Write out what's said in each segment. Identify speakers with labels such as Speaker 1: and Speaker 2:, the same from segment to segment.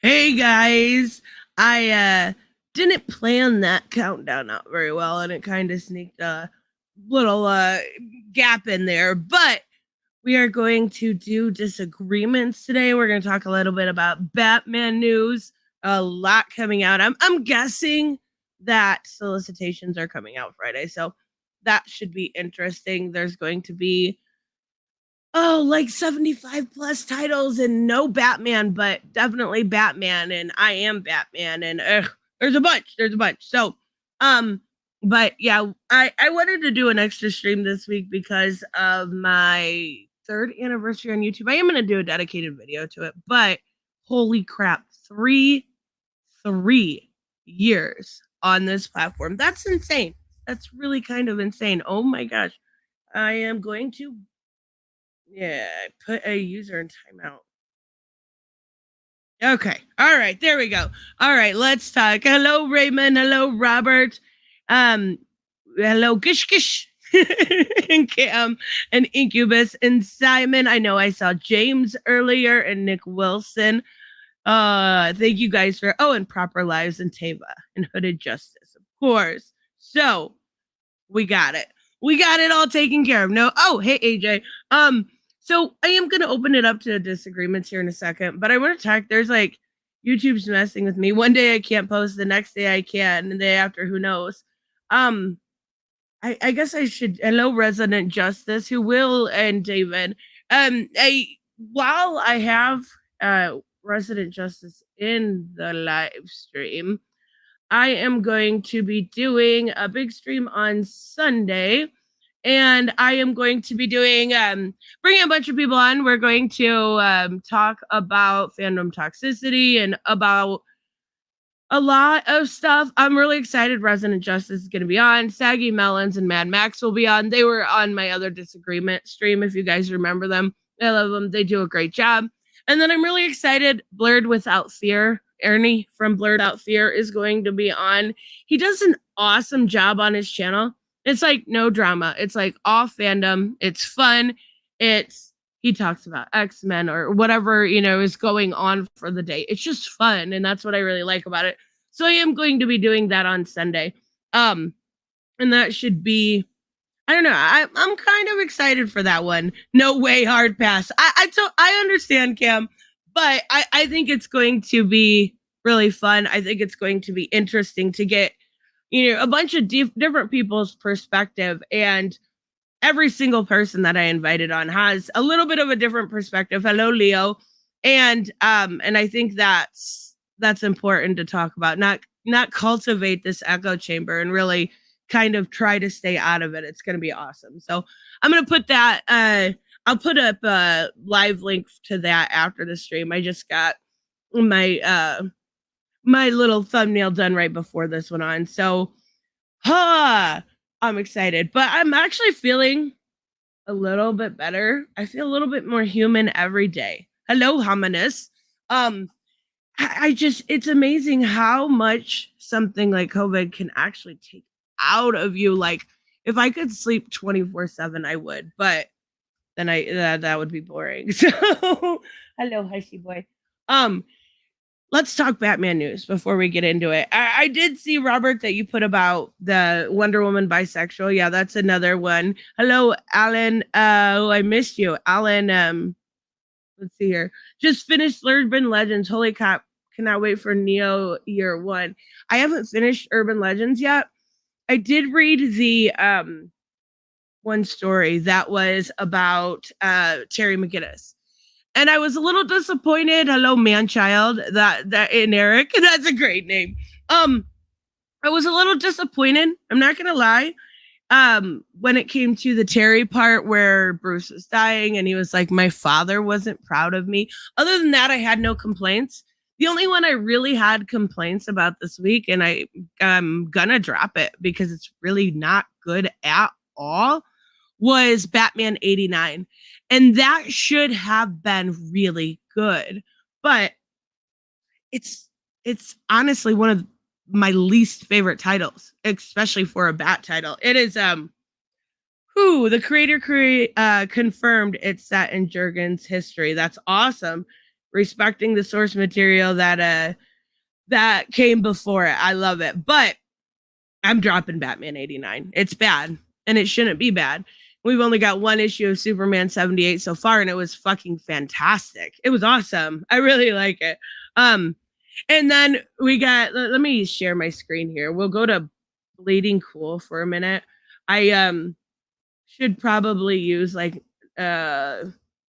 Speaker 1: Hey guys, I didn't plan that countdown out very well and it kind of sneaked a little gap in there, but we are going to do disagreements today. We're going to talk a little bit about Batman news, a lot coming out. I'm guessing that solicitations are coming out Friday, so that should be interesting. There's going to be like 75 plus titles and no Batman, but definitely Batman and I am Batman and there's a bunch. So, um, but yeah, I wanted to do an extra stream this week because of my third anniversary on YouTube. I am going to do a dedicated video to it, but holy crap, three years on this platform. That's insane. That's really kind of insane. Oh my gosh. I am going to put a user in timeout. Okay. All right. There we go. All right. Let's talk. Hello, Raymond. Hello, Robert. Hello, Gish Gish. And Cam and Incubus and Simon. I know I saw James earlier and Nick Wilson. Thank you guys for and Proper Lives and Tava and Hooded Justice, of course. So we got it. We got it all taken care of. No. Oh, hey AJ. So I am gonna open it up to disagreements here in a second, but I want to talk. There's like YouTube's messing with me. One day I can't post, the next day I can, and the day after, who knows? I guess I should. Hello, Resident Justice, who will and David. While I have Resident Justice in the live stream, I am going to be doing a big stream on Sunday. And I am going to be doing bringing a bunch of people on. We're going to talk about fandom toxicity and about a lot of stuff. I'm really excited. Resident Justice is going to be on. Saggy Melons and Mad Max will be on. They were on my other disagreement stream, if you guys remember them. I love them. They do a great job. And then I'm really excited. Blurred Without Fear. Ernie from Blurred Out Fear is going to be on. He does an awesome job on his channel. It's like no drama. It's like all fandom. It's fun. He talks about X-Men or whatever, is going on for the day. It's just fun. And that's what I really like about it. So I am going to be doing that on Sunday. And that should be, I don't know. I'm kind of excited for that one. No way, hard pass. I understand, Cam, but I think it's going to be really fun. I think it's going to be interesting to get a bunch of different people's perspective, and every single person that I invited on has a little bit of a different perspective. Hello, Leo. And I think that's important to talk about, not cultivate this echo chamber and really kind of try to stay out of it. It's going to be awesome. So I'm going to put that, I'll put up a live link to that after the stream. I just got my little thumbnail done right before this one on. So, I'm excited, but I'm actually feeling a little bit better. I feel a little bit more human every day. Hello, Hominus. It's amazing how much something like COVID can actually take out of you. Like, if I could sleep 24/7, I would, but then that would be boring. So, hello, Hushy boy. Let's talk Batman news before we get into it. I did see, Robert, that you put about the Wonder Woman bisexual. Yeah, that's another one. Hello, Alan. I missed you. Alan, let's see here. Just finished Urban Legends. Holy crap. Cannot wait for Neo Year 1. I haven't finished Urban Legends yet. I did read the one story that was about Terry McGinnis. And I was a little disappointed. Hello, Manchild. That in Eric. That's a great name. I was a little disappointed. I'm not gonna lie. When it came to the Terry part where Bruce was dying and he was like, my father wasn't proud of me. Other than that, I had no complaints. The only one I really had complaints about this week, and I'm gonna drop it because it's really not good at all, was Batman 89. And that should have been really good. But it's honestly one of my least favorite titles, especially for a Bat title. It is the creator confirmed it's set in Jurgen's history. That's awesome. respecting the source material that came before it. I love it. But I'm dropping Batman 89. It's bad, and it shouldn't be bad. We've only got one issue of Superman 78 so far, and it was fucking fantastic. It was awesome. I really like it. And then we got, let me share my screen here. We'll go to Bleeding Cool for a minute. I should probably use like I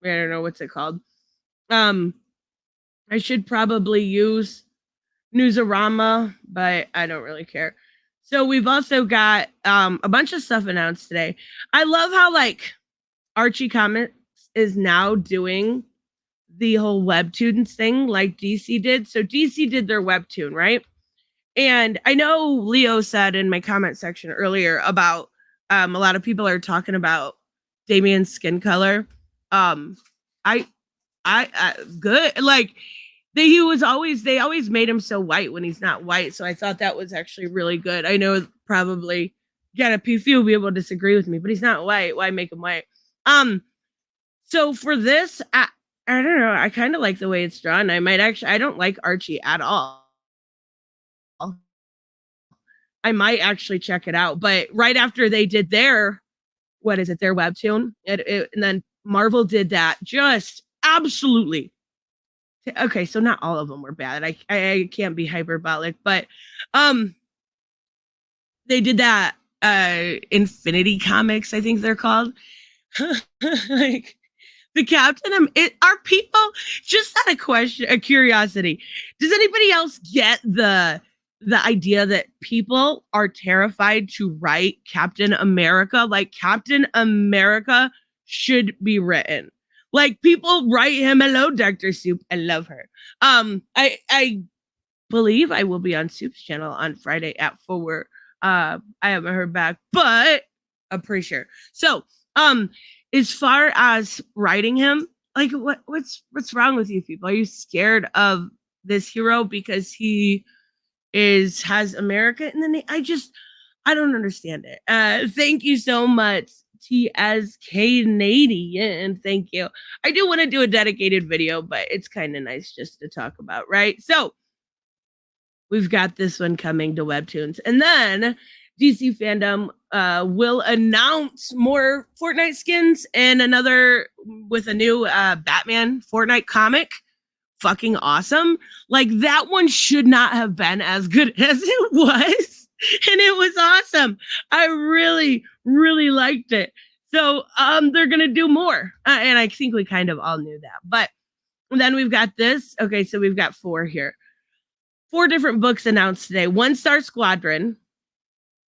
Speaker 1: don't know what's it called. I should probably use Newsarama, but I don't really care. So we've also got a bunch of stuff announced today. I love how like Archie Comics is now doing the whole webtoons thing like DC did. So DC did their webtoon, right? And I know Leo said in my comment section earlier about a lot of people are talking about Damien's skin color. I good. Like they always made him so white when he's not white. So I thought that was actually really good. I know probably a few people will disagree with me, but he's not white. Why make him white? So for this, I don't know. I kind of like the way it's drawn. I don't like Archie at all. I might actually check it out. But right after they did their webtoon, and then Marvel did that just absolutely. Okay, so not all of them were bad. I can't be hyperbolic, but they did that Infinity Comics, I think they're called. Like the Captain, are people, just out of a curiosity, does anybody else get the idea that people are terrified to write Captain America? Like Captain America should be written. Like people write him, hello, Dr. Soup. I love her. I believe I will be on Soup's channel on Friday at 4. I haven't heard back, but I'm pretty sure. So, as far as writing him, like what's wrong with you people? Are you scared of this hero because he has America? And then I don't understand it. Thank you so much, TSK Canadian. Thank you. I do want to do a dedicated video, but it's kind of nice just to talk about, right? So we've got this one coming to Webtoons. And then DC Fandom will announce more Fortnite skins and another with a new Batman Fortnite comic. Fucking awesome. Like that one should not have been as good as it was. And it was awesome. I really, really liked it. So they're going to do more. And I think we kind of all knew that. But then we've got this. Okay, so we've got 4 here. 4 different books announced today. One Star Squadron.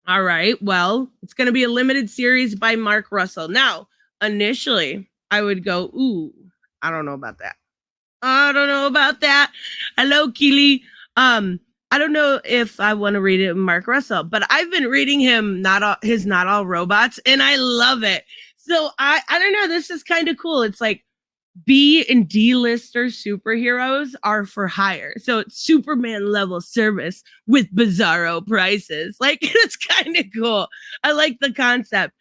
Speaker 1: All right. Well, it's going to be a limited series by Mark Russell. Now, initially, I would go, ooh, I don't know about that. Hello, Keely. I don't know if I want to read it with Mark Russell, but I've been reading him Not All Robots, and I love it. So I don't know. This is kind of cool. It's like B and D-lister superheroes are for hire. So it's Superman level service with bizarro prices. Like it's kind of cool. I like the concept.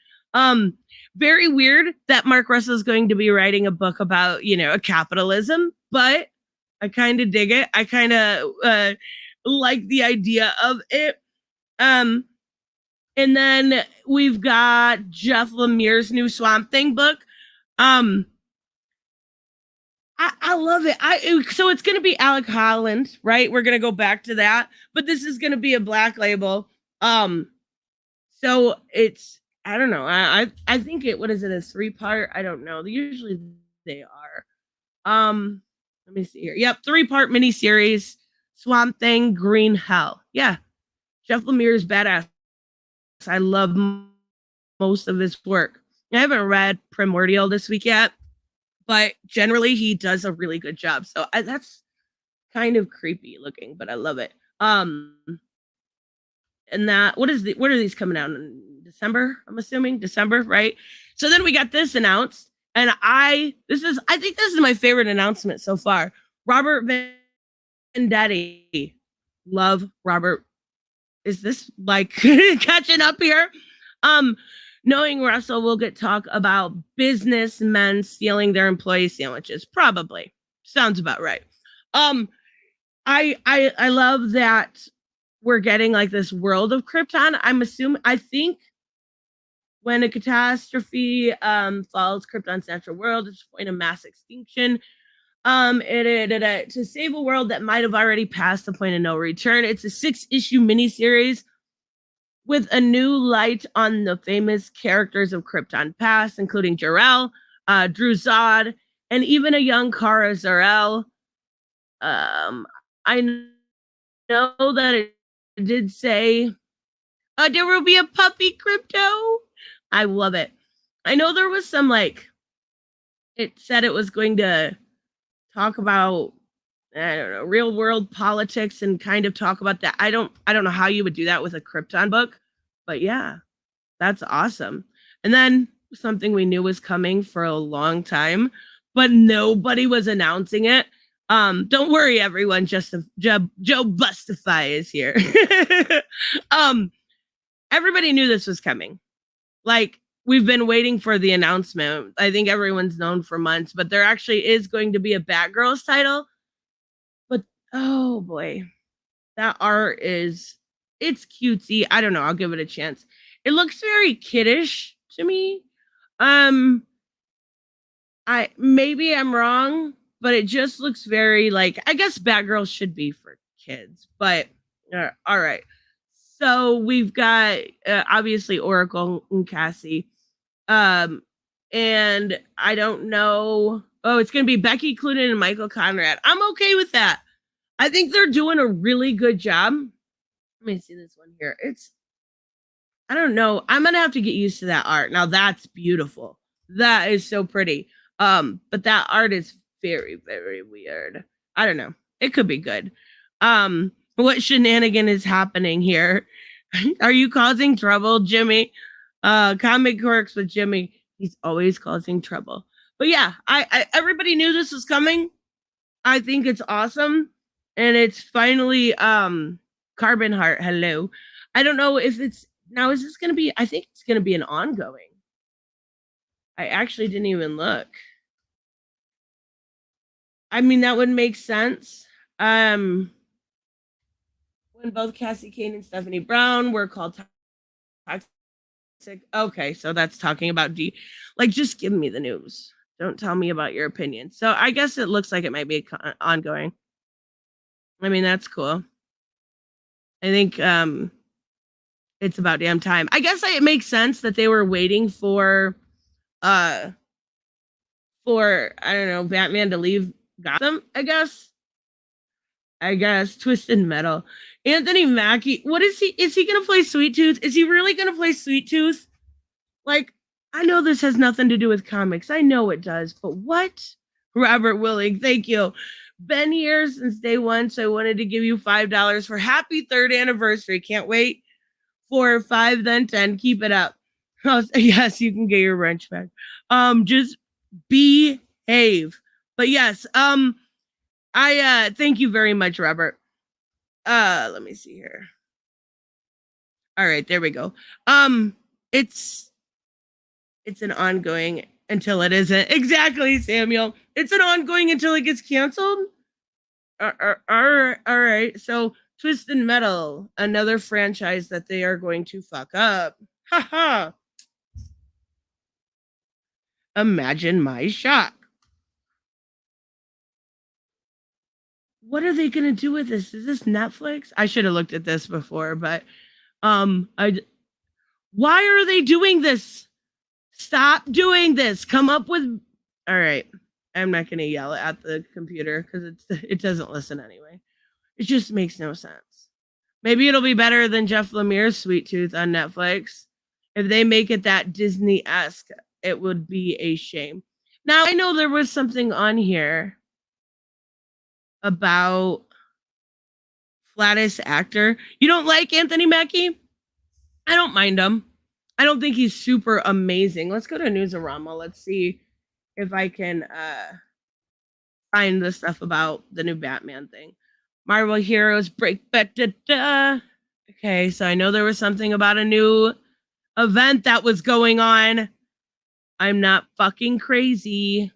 Speaker 1: Very weird that Mark Russell is going to be writing a book about, a capitalism, but I kind of dig it. I kind of like the idea of it. And then we've got Jeff Lemire's new Swamp Thing book. I love it. So it's going to be Alec Holland, right? We're going to go back to that, but this is going to be a Black Label. So it's, I don't know. I think what is it? A 3-part? I don't know. Usually they are. Let me see here. Yep. 3-part miniseries. Swamp Thing, Green Hell. Yeah. Jeff Lemire is badass. I love most of his work. I haven't read Primordial this week yet, but generally he does a really good job. So that's kind of creepy looking, but I love it. And that, what are these coming out in December? I'm assuming December, right? So then we got this announced, and I think this is my favorite announcement so far. Robert Venditti. Love Robert. Is this like catching up here? Knowing Russell will get talk about businessmen stealing their employee sandwiches. Probably. sounds about right. Um, I love that we're getting like this world of Krypton. I think when a catastrophe falls Krypton's natural world, it's a point of mass extinction. To save a world that might have already passed the point of no return. It's a 6-issue miniseries with a new light on the famous characters of Krypton past, including Jor-El, Drew Zod, and even a young Kara Zor-El. I know that it did say there will be a puppy Crypto. I love it. I know there was some like it said it was going to talk about I don't know real world politics and kind of talk about that. I don't know how you would do that with a Krypton book, but yeah, that's awesome. And then something we knew was coming for a long time, but nobody was announcing it. Don't worry, everyone. Just Joe Bustify is here. Everybody knew this was coming. Like we've been waiting for the announcement. I think everyone's known for months, but there actually is going to be a Batgirls title. But oh boy, that art it's cutesy. I don't know. I'll give it a chance. It looks very kiddish to me. I'm wrong, but it just looks very like I guess Batgirl should be for kids, but all right. So we've got obviously Oracle and Cassie, and I don't know. Oh, it's going to be Becky Cloonan and Michael Conrad. I'm okay with that. I think they're doing a really good job. Let me see this one here. I don't know. I'm gonna have to get used to that art. Now that's beautiful. That is so pretty. But that art is very, very weird. I don't know. It could be good. What shenanigan is happening here? Are you causing trouble, Jimmy? Comic quirks with Jimmy. He's always causing trouble. But yeah, I everybody knew this was coming. I think it's awesome. And it's finally Carbon Heart. Hello. I don't know if it's now is this gonna be I think it's gonna be an ongoing. I actually didn't even look. I mean that would make sense. When both Cassie Kane and Stephanie Brown were called toxic. Okay, so that's talking about D. Like, just give me the news. Don't tell me about your opinion. So I guess it looks like it might be ongoing. I mean, that's cool. I think it's about damn time. I guess it makes sense that they were waiting for I don't know, Batman to leave Gotham, I guess. Twisted Metal. Anthony Mackie, what is he? Is he gonna play Sweet Tooth? Is he really gonna play Sweet Tooth? Like, I know this has nothing to do with comics. I know it does, but what? Robert Willing, thank you. Been here since day one, so I wanted to give you $5 for happy third anniversary. Can't wait for 5, then 10. Keep it up. Oh, yes, you can get your wrench back. Just behave. But yes, I thank you very much, Robert. Let me see here. All right, there we go. It's an ongoing until it isn't. Exactly, Samuel. It's an ongoing until it gets canceled. All right. So Twisted Metal, another franchise that they are going to fuck up. Haha. Imagine my shock. What are they going to do with this? Is this Netflix? I should have looked at this before, but why are they doing this? Stop doing this. Come up with all right. I'm not going to yell at the computer because it doesn't listen anyway. It just makes no sense. Maybe it'll be better than Jeff Lemire's Sweet Tooth on Netflix. If they make it that Disney-esque, it would be a shame. Now, I know there was something on here about flattest actor. You don't like Anthony Mackie? I don't mind him. I don't think he's super amazing. Let's go to Newsarama. Let's see if I can find the stuff about the new Batman thing. Marvel Heroes break. Okay, so I know there was something about a new event that was going on. I'm not fucking crazy.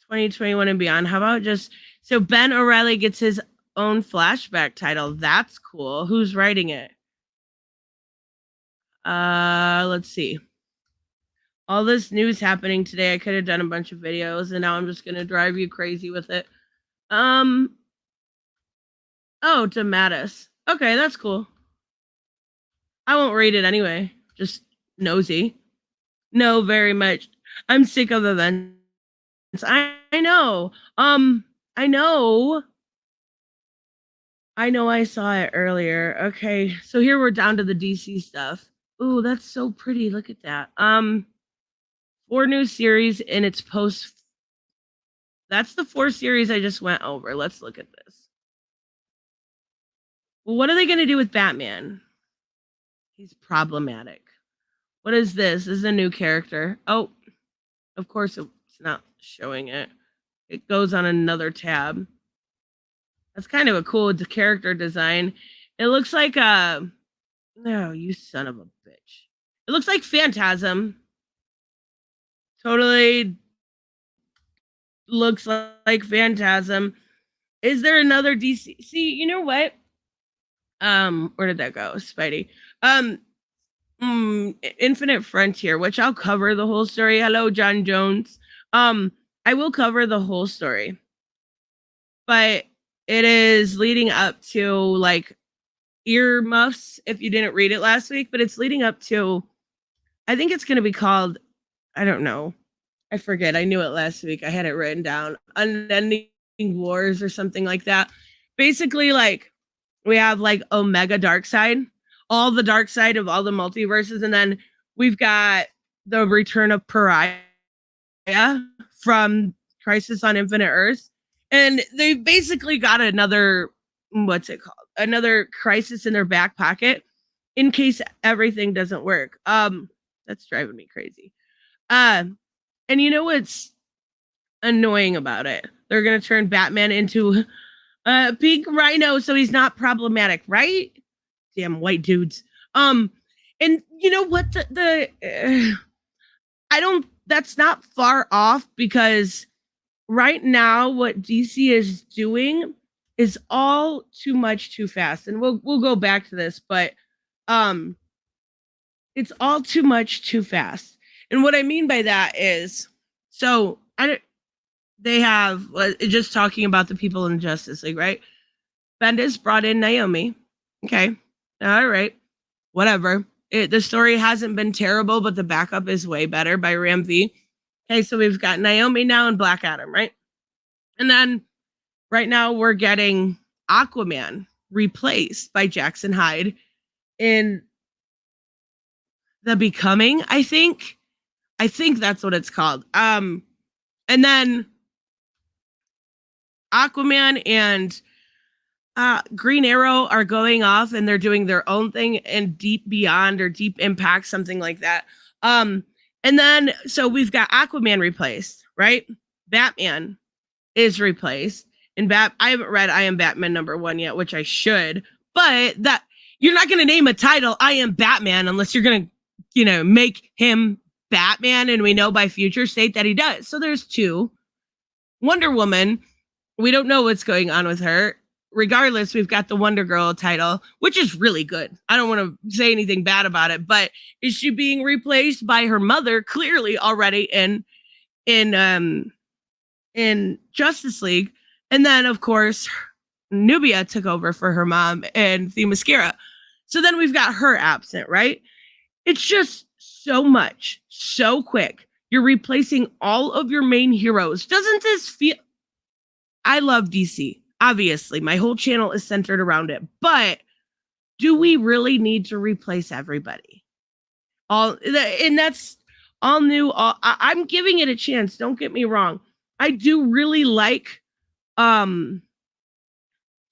Speaker 1: 2021 and beyond. How about just so Ben O'Reilly gets his own flashback title? That's cool. Who's writing it? Let's see. All this news happening today. I could have done a bunch of videos, and now I'm just gonna drive you crazy with it. Oh, DeMatteis. Okay, that's cool. I won't read it anyway. Just nosy. No, very much. I'm sick of events. I know. I know. I saw it earlier. Okay, so here we're down to the DC stuff. Ooh, that's so pretty. Look at that. 4 new series in its post. That's the 4 series I just went over. Let's look at this. Well, what are they going to do with Batman? He's problematic. What is this? This is a new character. Oh, of course it's not showing it. It goes on another tab. That's kind of a cool character design. It looks like no, you son of a bitch. It looks like Phantasm. Totally looks like Phantasm. Is there another DC? See, you know what? Where did that go? Spidey. Infinite Frontier, which I'll cover the whole story. Hello, John Jones. I will cover the whole story. But it is leading up to like earmuffs if you didn't read it last week, but it's leading up to, I think it's going to be called, I don't know. I forget. I knew it last week. I had it written down. Unending Wars or something like that. Basically, like, we have like Omega Darkseid, all the dark side of all the multiverses, and then we've got the return of Pariah from Crisis on Infinite Earths. And they've basically got another, what's it called? Another crisis in their back pocket in case everything doesn't work. That's driving me crazy. And you know what's annoying about it? They're going to turn Batman into a pink rhino so he's not problematic, right? Damn white dudes. And you know what? I don't, that's not far off because right now what DC is doing is all too much too fast. And we'll go back to this, but it's all too much too fast. And what I mean by that is, so they have just talking about the people in Justice League, right? Bendis brought in Naomi. Okay. All right. Whatever. The story hasn't been terrible, but the backup is way better by Ram V. Okay, so we've got Naomi now and Black Adam, right? And then right now we're getting Aquaman replaced by Jackson Hyde in The Becoming, I think. I think that's what it's called. And then Aquaman and Green Arrow are going off and they're doing their own thing in Deep Beyond or Deep Impact, something like that. And then, so we've got Aquaman replaced, right? Batman is replaced. And I haven't read I Am Batman #1 yet, which I should. But that you're not going to name a title I Am Batman unless you're going to, make him Batman. And we know by future state that he does. So there's 2. Wonder Woman, we don't know what's going on with her. Regardless, we've got the Wonder Girl title, which is really good. I don't want to say anything bad about it, but is she being replaced by her mother clearly already in Justice League? And then, of course, Nubia took over for her mom and Themyscira. So then we've got her absent, right? It's just so much, so quick. You're replacing all of your main heroes. Doesn't this feel... I love DC. Obviously, my whole channel is centered around it. But do we really need to replace everybody? And that's all new. I'm giving it a chance. Don't get me wrong. I do really like...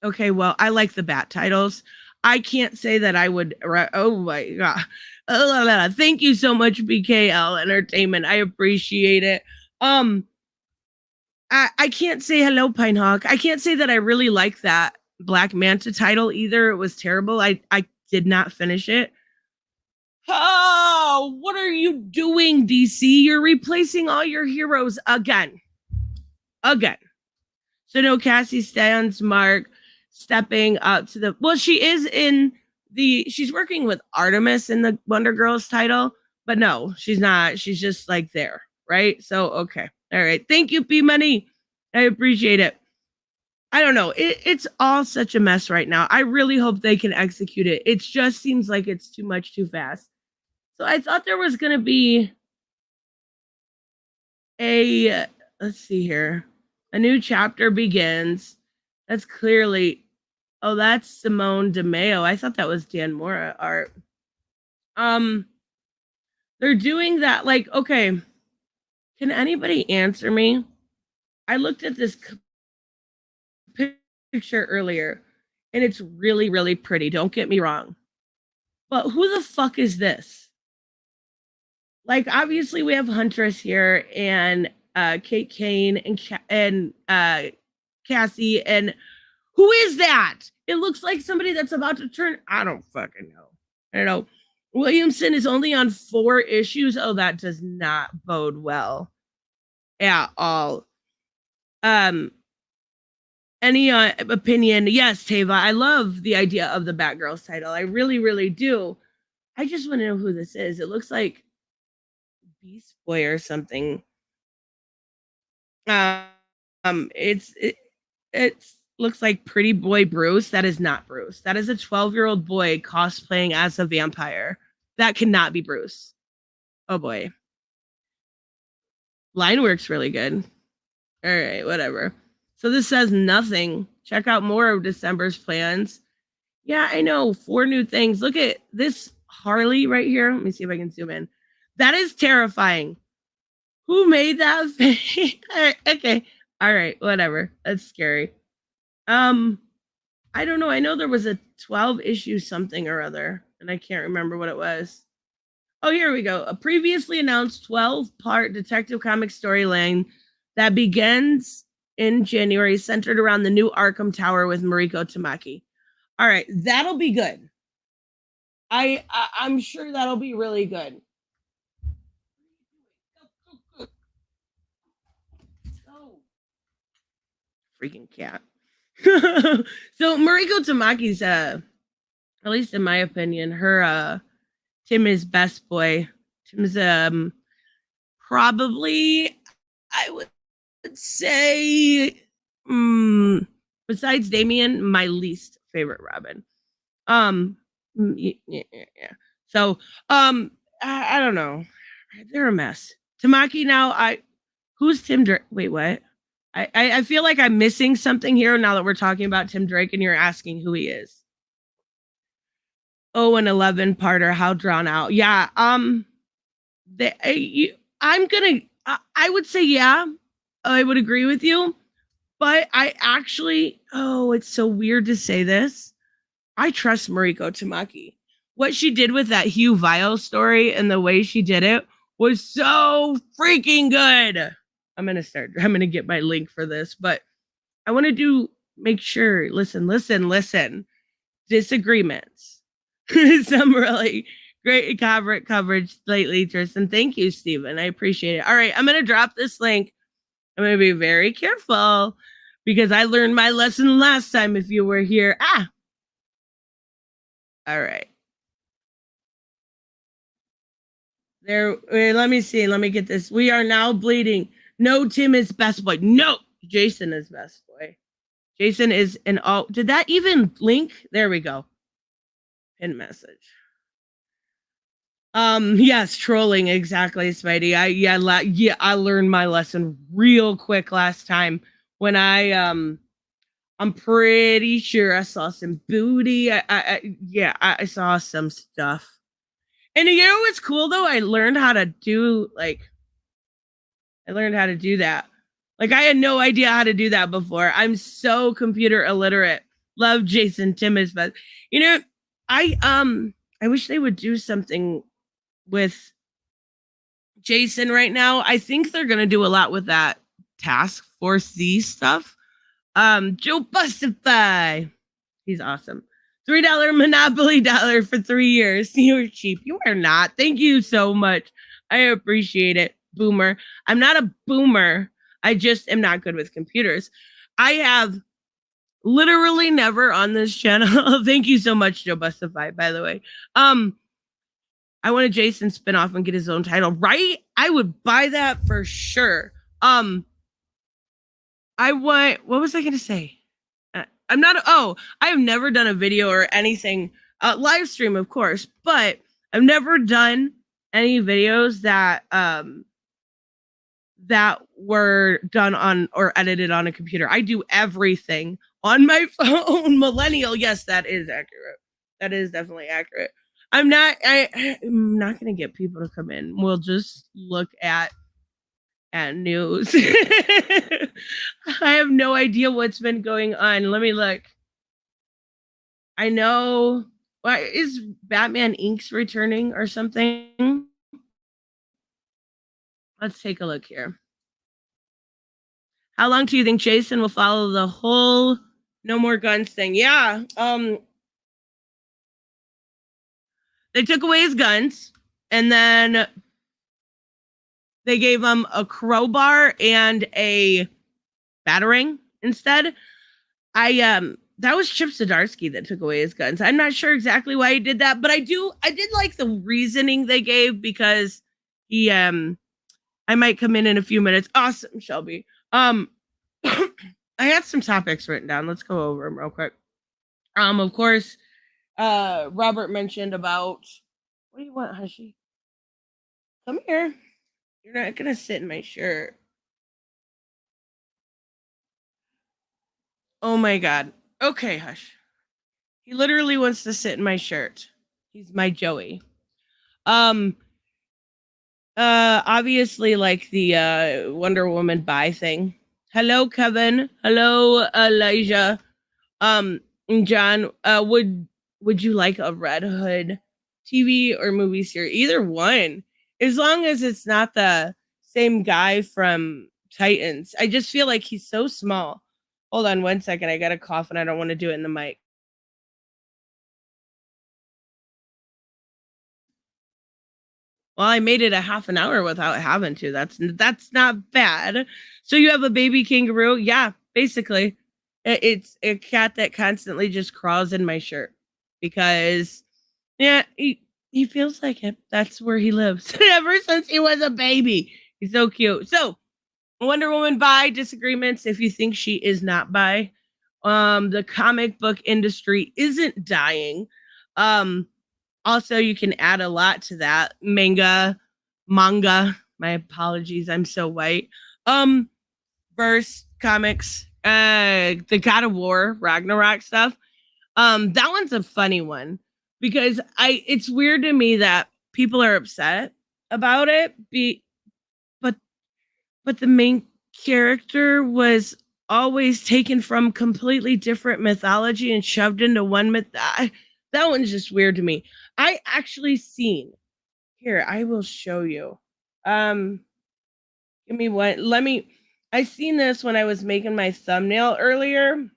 Speaker 1: okay, well, I like the Bat titles. I can't say that I would... Oh, my God. Thank you so much, BKL Entertainment. I appreciate it. I can't say hello, Pinehawk. I can't say that I really like that Black Manta title either. It was terrible. I did not finish it. Oh, what are you doing, DC? You're replacing all your heroes again. again. So no Cassie stands Mark stepping up to the she is in she's working with Artemis in the Wonder Girls title, but no, she's not. She's just like there, right? So okay. All right. Thank you, P Money. I appreciate it. I don't know. It's all such a mess right now. I really hope they can execute it. It just seems like it's too much too fast. So I thought there was going to be let's see here. A new chapter begins. That's clearly, that's Simone DeMeo. I thought that was Dan Mora art. They're doing that like, okay, can anybody answer me? I looked at this picture earlier and it's really, really pretty. Don't get me wrong. But who the fuck is this? Like, obviously we have Huntress here and Kate Kane and Cassie, and who is that? It looks like somebody that's about to turn. I don't fucking know. I don't know. Williamson is only on 4 issues. Oh, that does not bode well at all. Any opinion? Yes, Tava. I love the idea of the Batgirls title. I really, really do. I just want to know who this is. It looks like Beast Boy or something. It looks like Pretty Boy Bruce. That is not Bruce. That is a 12-year-old boy cosplaying as a vampire. That cannot be Bruce. Oh boy. Line works really good. All right, whatever. So this says nothing. Check out more of December's plans. Yeah, I know. 4 new things. Look at this Harley right here. Let me see if I can zoom in. That is terrifying. Who made that? Okay. All right, whatever. That's scary. I don't know. I know there was a 12 issue something or other, and I can't remember what it was. Oh, here we go. A previously announced 12-part Detective Comics storyline that begins in January, centered around the new Arkham Tower with Mariko Tamaki. All right, that'll be good. I'm sure that'll be really good. Go. Freaking cat. So Mariko Tamaki's at least in my opinion, her Tim is best boy. Tim's probably, I would say, besides Damian, my least favorite Robin. Yeah. So I don't know. They're a mess. Tamaki now. Who's Tim Drake? Wait, what? I feel like I'm missing something here now that we're talking about Tim Drake and you're asking who he is. Oh, an 11-parter, how drawn out. Yeah. I would say, yeah, I would agree with you. But I actually, it's so weird to say this. I trust Mariko Tamaki. What she did with that Hugh Vile story and the way she did it was so freaking good. I'm going to get my link for this, but I want to make sure, listen. Disagreements. Some really great coverage lately, Tristan. Thank you, Stephen. I appreciate it. All right, I'm going to drop this link. I'm going to be very careful because I learned my lesson last time if you were here. All right. There, let me see. Let me get this. We are now bleeding. No, Tim is best boy. No, Jason is best boy. Jason is an all. Did that even link? There we go. Pin message. Yes, trolling, exactly, Spidey. I learned my lesson real quick last time when I'm pretty sure I saw some booty. I saw some stuff. And you know what's cool though? I learned how to do that. Like I had no idea how to do that before. I'm so computer illiterate. Love Jason Timmons, but you know, I wish they would do something with Jason right now. I think they're gonna do a lot with that Task Force Z stuff. Joe Bustify. He's awesome. $3 Monopoly dollar for 3 years. You're cheap. You are not. Thank you so much. I appreciate it, Boomer. I'm not a boomer. I just am not good with computers. I have literally never on this channel. Thank you so much, Joe Bustify, by the way. I want a Jason spinoff and get his own title, right? I would buy that for sure. What was I going to say? I have never done a video or anything, live stream, of course, but I've never done any videos that were done on or edited on a computer. I do everything on my phone. Millennial, yes, that is accurate. That is definitely accurate. I'm not going to get people to come in. We'll just look at news. I have no idea what's been going on. Let me look. I know. Is Batman Inc.'s returning or something? Let's take a look here. How long do you think Jason will follow the whole no more guns thing? Yeah. They took away his guns, and then they gave him a crowbar and a batarang instead. That was Chip Zdarsky that took away his guns. I'm not sure exactly why he did that, but I did like the reasoning they gave, because he I might come in a few minutes. Awesome, Shelby. I had some topics written down. Let's go over them real quick. Of course, Robert mentioned about, what do you want, Hushy? Come here. You're not gonna sit in my shirt. Oh my god. Okay, Hush. He literally wants to sit in my shirt. He's my Joey. Obviously, like the Wonder Woman bi thing. Hello, Kevin. Hello, Elijah. John, would you like a Red Hood TV or movie series? Either one, as long as it's not the same guy from Titans. I just feel like he's so small. Hold on 1 second. I got a cough and I don't want to do it in the mic. Well, I made it a half an hour without having to. That's not bad. So you have a baby kangaroo? Yeah, basically. It's a cat that constantly just crawls in my shirt because, yeah, he feels like it. That's where he lives. Ever since he was a baby. He's so cute. So, Wonder Woman bi, disagreements if you think she is not bi. The comic book industry isn't dying. Also, you can add a lot to that. Manga. My apologies, I'm so white. Verse comics. The God of War, Ragnarok stuff. That one's a funny one because it's weird to me that people are upset about it. But the main character was always taken from completely different mythology and shoved into one myth. That one's just weird to me. I actually seen here. I will show you. Give me one. I seen this when I was making my thumbnail earlier,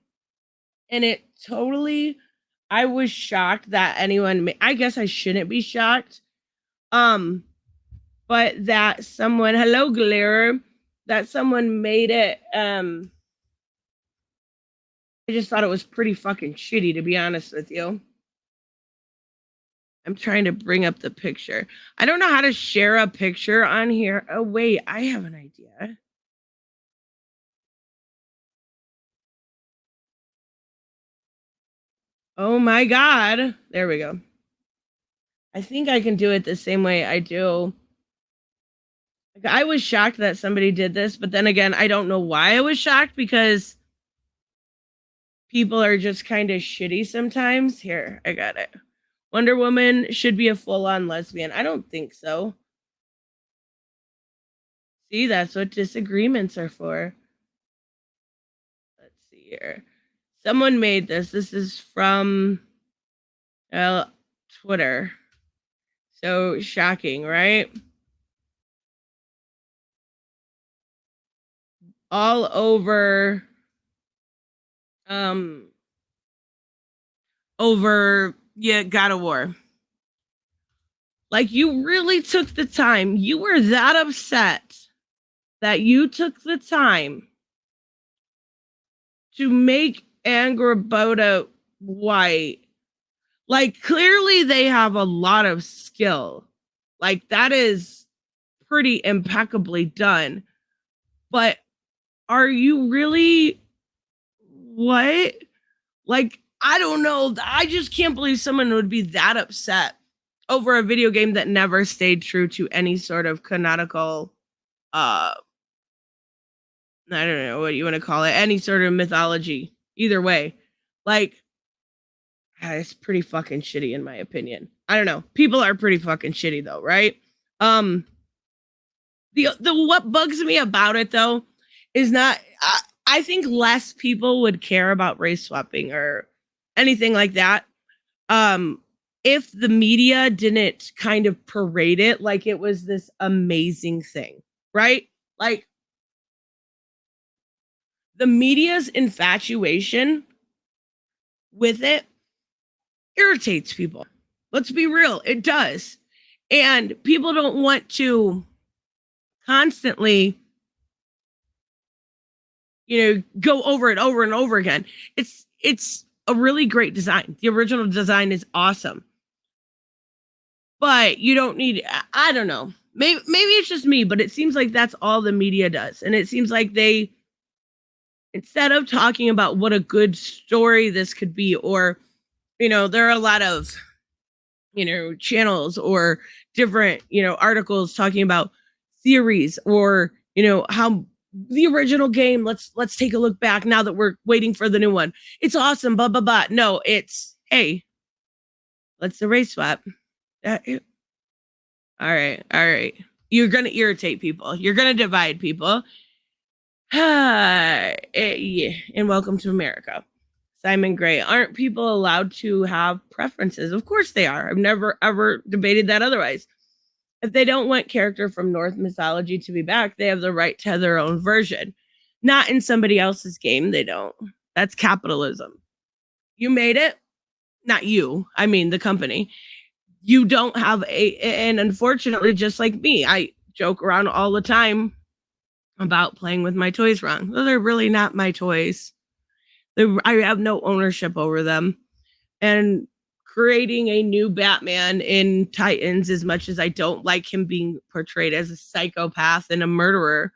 Speaker 1: and it totally. I was shocked that anyone. I guess I shouldn't be shocked. But that someone. Hello, Glare. That someone made it. I just thought it was pretty fucking shitty, to be honest with you. I'm trying to bring up the picture. I don't know how to share a picture on here. Oh, wait, I have an idea. Oh my god. There we go. I think I can do it the same way I do. I was shocked that somebody did this, but then again, I don't know why I was shocked because people are just kind of shitty sometimes. Here, I got it. Wonder Woman should be a full-on lesbian. I don't think so. See, that's what disagreements are for. Let's see here. Someone made this. This is from Twitter. So shocking, right? All over God of War. Like, you really took the time. You were that upset that you took the time to make Angrboda white. Like, clearly they have a lot of skill. Like, that is pretty impeccably done. But are you really what? Like, I don't know. I just can't believe someone would be that upset over a video game that never stayed true to any sort of canonical I don't know what you want to call it, any sort of mythology. Either way. Like, it's pretty fucking shitty in my opinion. I don't know. People are pretty fucking shitty though, right? The what bugs me about it though is not I think less people would care about race swapping or anything like that if the media didn't kind of parade it like it was this amazing thing, right? Like, the media's infatuation with it irritates people. Let's be real, it does. And people don't want to constantly, go over it over and over again. It's a really great design. The original design is awesome. But you don't need, I don't know. Maybe it's just me, but it seems like that's all the media does. And it seems like they, instead of talking about what a good story this could be, or, there are a lot of, channels or different, articles talking about theories or, how the original game, let's take a look back now that we're waiting for the new one. It's awesome, blah, blah, blah. No, it's, hey, let's race swap. All right. You're going to irritate people. You're going to divide people. Yeah. And welcome to America. Simon Gray, aren't people allowed to have preferences? Of course they are. I've never, ever debated that otherwise. If they don't want character from Norse mythology to be back, they have the right to have their own version. Not in somebody else's game, they don't. That's capitalism. You made it. Not you. I mean, the company. You don't have and unfortunately, just like me, I joke around all the time about playing with my toys wrong. Well, they're really not my toys. I have no ownership over them. And creating a new Batman in Titans, as much as I don't like him being portrayed as a psychopath and a murderer,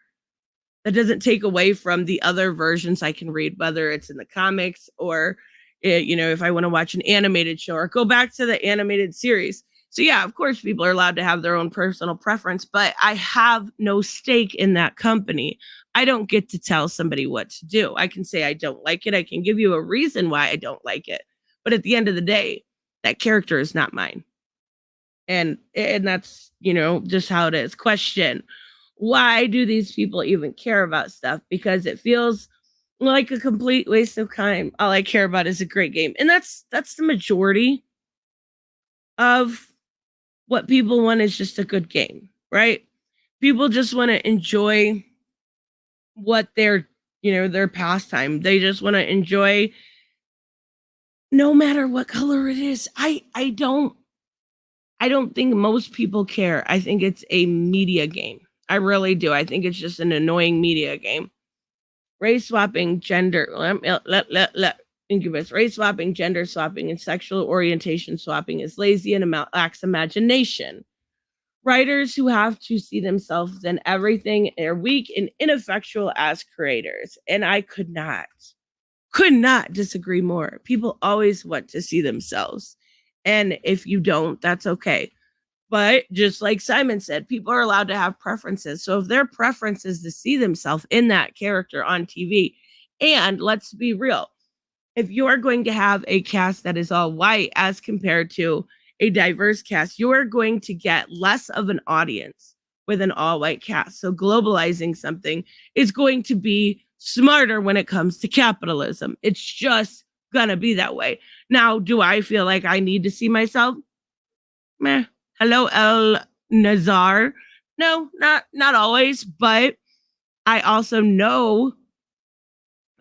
Speaker 1: that doesn't take away from the other versions I can read, whether it's in the comics or, if I want to watch an animated show or go back to the animated series. So yeah, of course, people are allowed to have their own personal preference, but I have no stake in that company. I don't get to tell somebody what to do. I can say I don't like it. I can give you a reason why I don't like it. But at the end of the day, that character is not mine. And that's, just how it is. Question: why do these people even care about stuff? Because it feels like a complete waste of time. All I care about is a great game. And that's the majority of what people want, is just a good game, right? People just want to enjoy what their pastime. They just want to enjoy no matter what color it is. I don't think most people care. I think it's a media game. I really do. I think it's just an annoying media game. Race swapping, gender, Incubus, race swapping, gender swapping, and sexual orientation swapping is lazy and lacks imagination. Writers who have to see themselves in everything are weak and ineffectual as creators. And I could not disagree more. People always want to see themselves. And if you don't, that's okay. But just like Simon said, people are allowed to have preferences. So if their preference is to see themselves in that character on TV, and let's be real, if you are going to have a cast that is all white as compared to a diverse cast, you are going to get less of an audience with an all white cast. So globalizing something is going to be smarter when it comes to capitalism. It's just gonna be that way. Now, do I feel like I need to see myself? Meh. Hello, El Nazar. No, not always, but I also know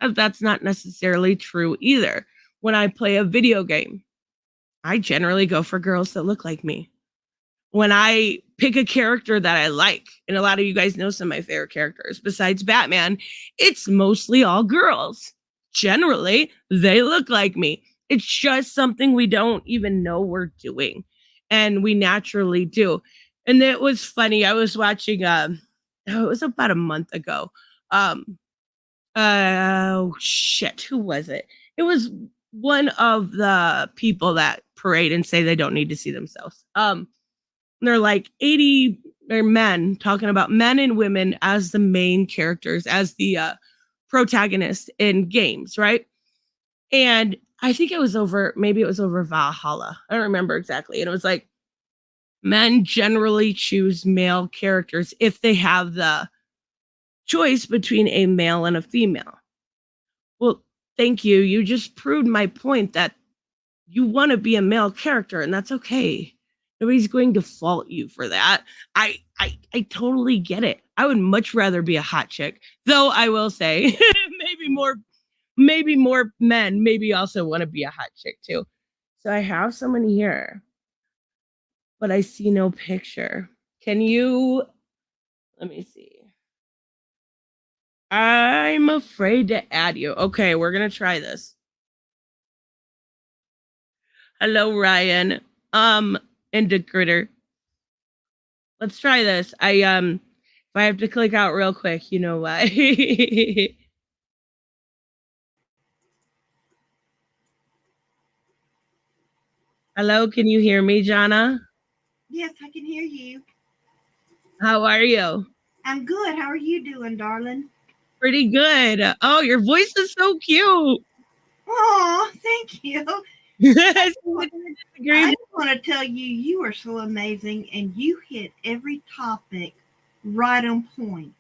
Speaker 1: that that's not necessarily true either. When I play a video game, I generally go for girls that look like me. when I pick a character that I like, and a lot of you guys know some of my favorite characters besides Batman, it's mostly all girls. Generally, they look like me. It's just something we don't even know we're doing, and we naturally do. And it was funny. I was watching. It was about a month ago. Um, oh shit, who was it? It was one of the people that parade and say they don't need to see themselves. They're like 80 or men talking about men and women as the main characters, as the protagonist in games, right? And I think it was over, maybe it was over Valhalla. I don't remember exactly. And it was like, men generally choose male characters if they have the choice between a male and a female. Well, thank you. You just proved my point that you want to be a male character, and that's okay. Nobody's going to fault you for that. I totally get it. I would much rather be a hot chick, though I will say maybe more men maybe also want to be a hot chick too. So I have someone here, but I see no picture. Can you let me see? I'm afraid to add you. Okay, we're gonna try this. Hello, Ryan. And the critter. Let's try this. If I have to click out real quick, you know why. Hello, can you hear me, Jana?
Speaker 2: Yes, I can hear you.
Speaker 1: How are you?
Speaker 2: I'm good. How are you doing, darling?
Speaker 1: Pretty good. Oh, your voice is so cute.
Speaker 2: Oh, thank you.
Speaker 1: I see what you
Speaker 2: I
Speaker 1: disagree.
Speaker 2: just want to tell you, you are so amazing and you hit every topic right on point.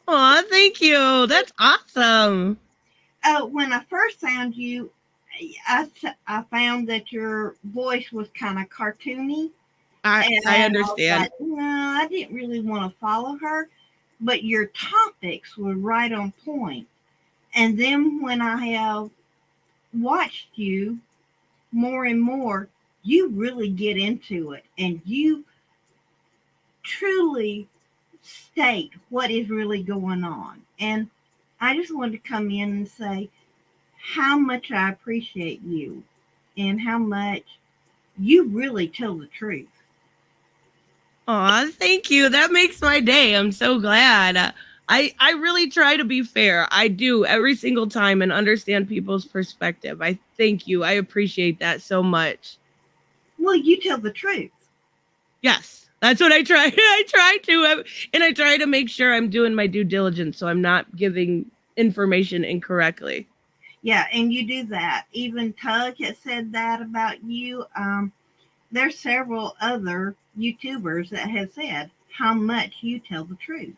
Speaker 1: Aw, thank you. That's awesome.
Speaker 2: When I first found you, I found that your voice was kind of cartoony. And
Speaker 1: I
Speaker 2: I was
Speaker 1: understand.
Speaker 2: like, no, I didn't really want to follow her. But your topics were right on point. And then when I have watched you more and more, you really get into it and you truly state what is really going on. And I just wanted to come in and say how much I appreciate you and how much you really tell the truth.
Speaker 1: Aw, thank you. That makes my day. I'm so glad. I really try to be fair. I do every single time and understand people's perspective. I thank you. I appreciate that so much.
Speaker 2: Well, you tell the truth.
Speaker 1: Yes, that's what I try. I try to, and I try to make sure I'm doing my due diligence so I'm not giving information incorrectly.
Speaker 2: Yeah, and you do that. Even Tug has said that about you. There's several other YouTubers that have said how much you tell the truth.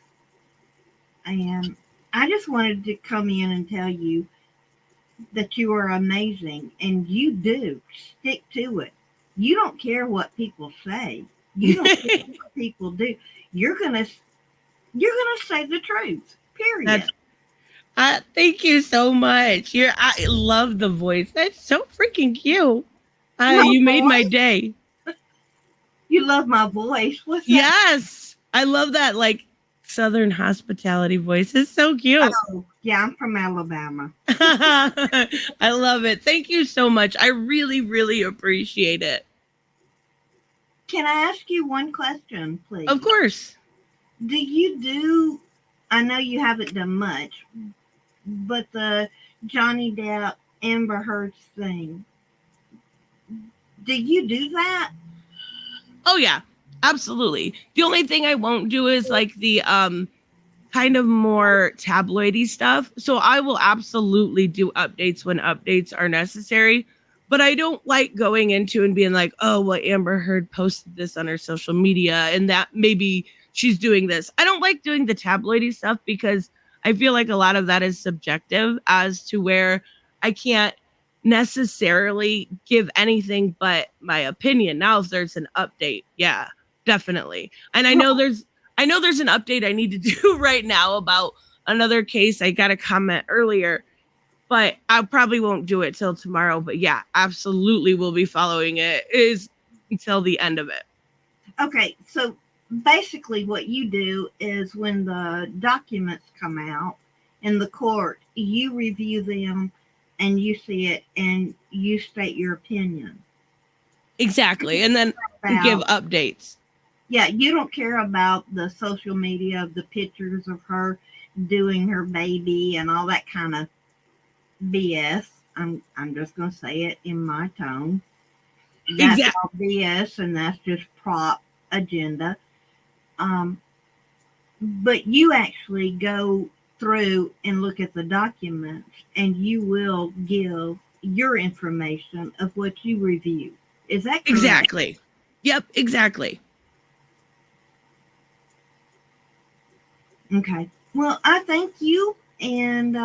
Speaker 2: And I just wanted to come in and tell you that you are amazing and you do stick to it. You don't care what people say. You don't care what people do. You're gonna you're gonna say the truth. Period.
Speaker 1: That's thank you so much. I love the voice. That's so freaking cute.
Speaker 2: My
Speaker 1: You made my
Speaker 2: voice.
Speaker 1: day.
Speaker 2: You love my voice. What's that?
Speaker 1: Yes, I love that like Southern hospitality voice. It's so cute.
Speaker 2: Oh, yeah, I'm from Alabama.
Speaker 1: I love it. Thank you so much. I really, really appreciate it.
Speaker 2: Can I ask you one question,
Speaker 1: Of
Speaker 2: please?
Speaker 1: course.
Speaker 2: Do you do? I know you haven't done much, but the Johnny Depp Amber Heard thing. Do you do that?
Speaker 1: Oh yeah, absolutely. The only thing I won't do is like the kind of more tabloidy stuff. So I will absolutely do updates when updates are necessary. But I don't like going into and being like, oh, well, Amber Heard posted this on her social media and that maybe she's doing this. I don't like doing the tabloidy stuff because I feel like a lot of that is subjective as to where I can't necessarily give anything but my opinion. Now, if there's an update, yeah, definitely. And I know there's an update I need to do right now about another case. I got a comment earlier, but I probably won't do it till tomorrow. But yeah, absolutely will be following it is until the end of it.
Speaker 2: Okay, so basically what you do is when the documents come out in the court, you review them and you see it and you state your opinion.
Speaker 1: Exactly. And then give
Speaker 2: About,
Speaker 1: updates.
Speaker 2: yeah, you don't care about the social media of the pictures of her doing her baby and all that kind of BS. I'm just gonna say it in my tone. That's
Speaker 1: Exactly.
Speaker 2: all BS and that's just prop agenda. Um, but you actually go through and look at the documents and you will give your information of what you review. Is that correct?
Speaker 1: Exactly. Yep, exactly.
Speaker 2: Okay. Well, I thank you, and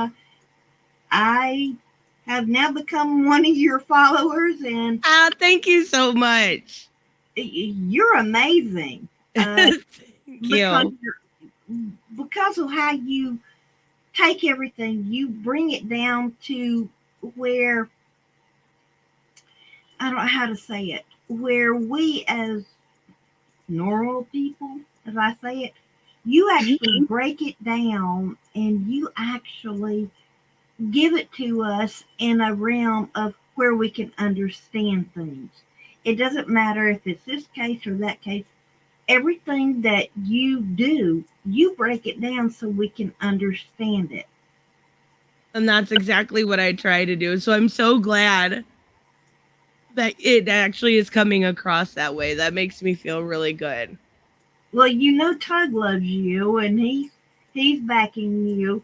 Speaker 2: I have now become one of your followers, and
Speaker 1: Ah, thank you so much.
Speaker 2: you're amazing. Uh,
Speaker 1: Thank
Speaker 2: because
Speaker 1: you.
Speaker 2: because of how you take everything, you bring it down to where I don't know how to say it, where we as normal people, as I say it, you actually break it down and you actually give it to us in a realm of where we can understand things. It doesn't matter if it's this case or that case. Everything that you do, you break it down so we can understand it.
Speaker 1: And that's exactly what I try to do. So I'm so glad that it actually is coming across that way. That makes me feel really good.
Speaker 2: Well, you know Tug loves you and he's backing you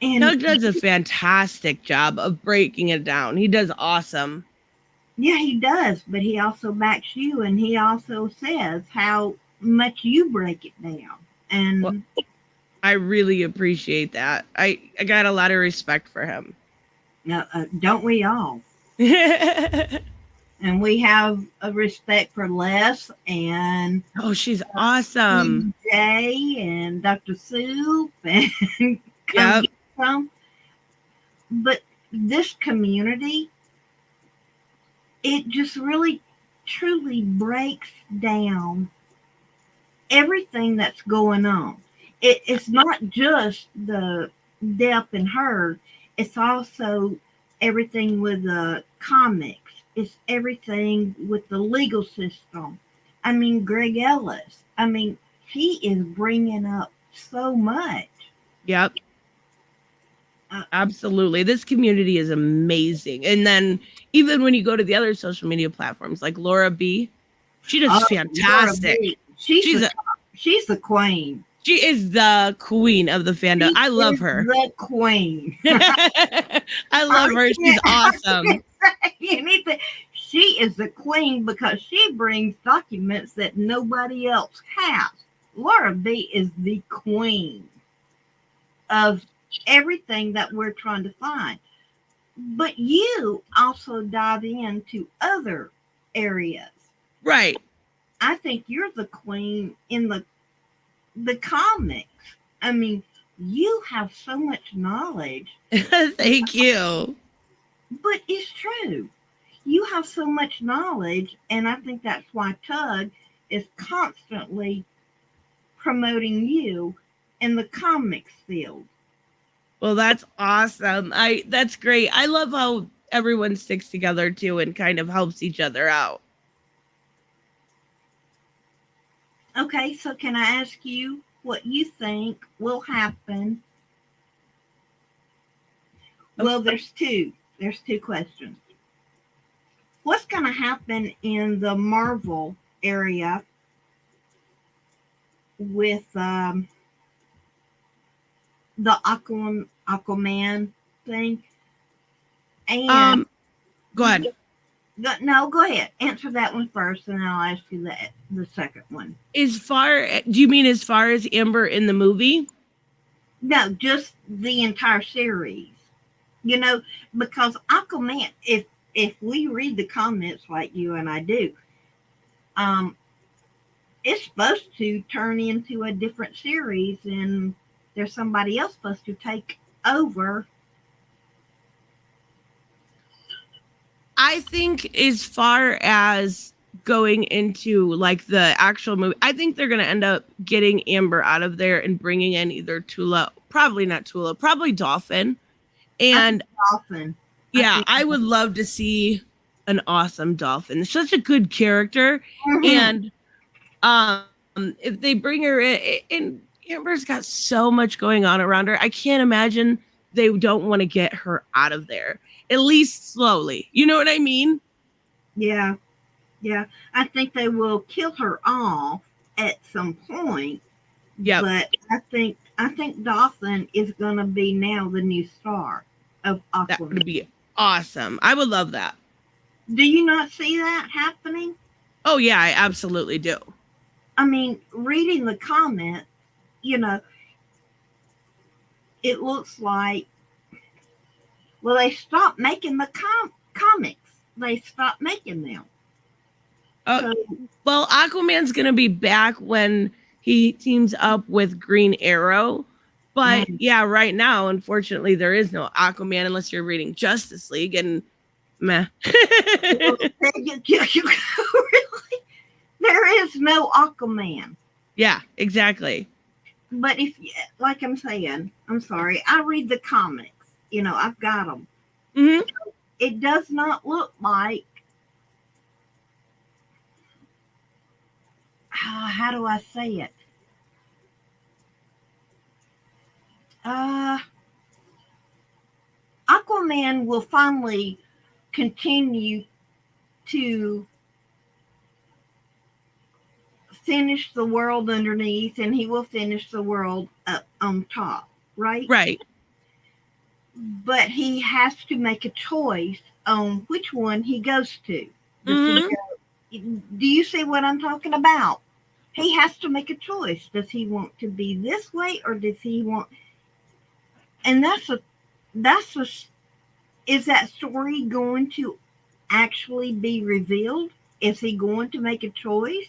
Speaker 2: and
Speaker 1: Doug does a fantastic job of breaking it down. He does awesome.
Speaker 2: yeah, he does, but he also backs you and he also says how much you break it down.
Speaker 1: Well,
Speaker 2: And
Speaker 1: I really appreciate that. I got a lot of respect for him.
Speaker 2: don't we all?
Speaker 1: Oh,
Speaker 2: And we have a respect for Les and
Speaker 1: she's awesome.
Speaker 2: PJ and Dr. Soup and come
Speaker 1: Yep.
Speaker 2: get some. But this community, it just really truly breaks down everything that's going on. It's not just the Depp and her, it's also everything with the comics, it's everything with the legal system. I mean, Greg Ellis, I mean, he is bringing up so much.
Speaker 1: Yep.
Speaker 2: Uh,
Speaker 1: Absolutely. This community is amazing. And then even when you go to the other social media platforms like Laura B, she does
Speaker 2: Laura
Speaker 1: fantastic.
Speaker 2: B, she's
Speaker 1: She's
Speaker 2: the
Speaker 1: a
Speaker 2: top, she's the queen.
Speaker 1: she is the queen of the fandom.
Speaker 2: She
Speaker 1: I love
Speaker 2: is
Speaker 1: her.
Speaker 2: the queen.
Speaker 1: I love
Speaker 2: I
Speaker 1: her. She's
Speaker 2: can't, I
Speaker 1: awesome.
Speaker 2: can't say anything. She is the queen because she brings documents that nobody else has. Laura B is the queen of everything that we're trying to find. But you also dive into other areas.
Speaker 1: Right.
Speaker 2: I think you're the queen in the comics. I mean, you have so much knowledge,
Speaker 1: Thank you.
Speaker 2: but it's true. You have so much knowledge, and I think that's why Tug is constantly promoting you in the comics field.
Speaker 1: Well, that's awesome. I That's great. I love how everyone sticks together too and kind of helps each other out.
Speaker 2: Okay, so can I ask you what you think will happen? Well, there's two. There's two questions. What's going to happen in the Marvel area with the Aquaman thing? And
Speaker 1: Um Go ahead.
Speaker 2: no, go ahead. Answer that one first, and then I'll ask you the second one.
Speaker 1: Do you mean as far as Amber in the movie?
Speaker 2: No, just the entire series. You know, because Aquaman, if we read the comments like you and I do, um, it's supposed to turn into a different series, and there's somebody else supposed to take over.
Speaker 1: I think as far as going into like the actual movie, I think they're going to end up getting Amber out of there and bringing in either Tula, probably not Tula, probably Dolphin.
Speaker 2: I think
Speaker 1: And
Speaker 2: Dolphin.
Speaker 1: yeah, I would love to see an awesome Dolphin. Such a good character.
Speaker 2: Mm-hmm.
Speaker 1: And if they bring her in, Amber's got so much going on around her. I can't imagine they don't want to get her out of there, at least slowly. You know what I mean?
Speaker 2: Yeah, yeah. I think they will kill her off at some point,
Speaker 1: Yep.
Speaker 2: but I think Dolphin is gonna be now the new star of
Speaker 1: That
Speaker 2: Aquaman.
Speaker 1: would be awesome. I would love that.
Speaker 2: Do you not see that happening?
Speaker 1: Oh, yeah, I absolutely do.
Speaker 2: I mean, reading the comment, you know, it looks like, well, they stopped making the comics. They stopped making them.
Speaker 1: Oh,
Speaker 2: So,
Speaker 1: well, Aquaman's going to be back when he teams up with Green Arrow. But
Speaker 2: mm,
Speaker 1: yeah, right now, unfortunately, there is no Aquaman unless you're reading Justice League and meh.
Speaker 2: really, there is no Aquaman.
Speaker 1: Yeah, exactly.
Speaker 2: But if, like I'm saying, I'm sorry, I read the comics. I've got them.
Speaker 1: Hmm.
Speaker 2: It does not look like, how do I say it? Uh, Aquaman will finally continue to finish the world underneath, and he will finish the world up on top, right?
Speaker 1: Right.
Speaker 2: But he has to make a choice on which one he goes to. Does he
Speaker 1: Hmm.
Speaker 2: go, do you see what I'm talking about? He has to make a choice. Does he want to be this way, or does he want? And that's a is that story going to actually be revealed? Is he going to make a choice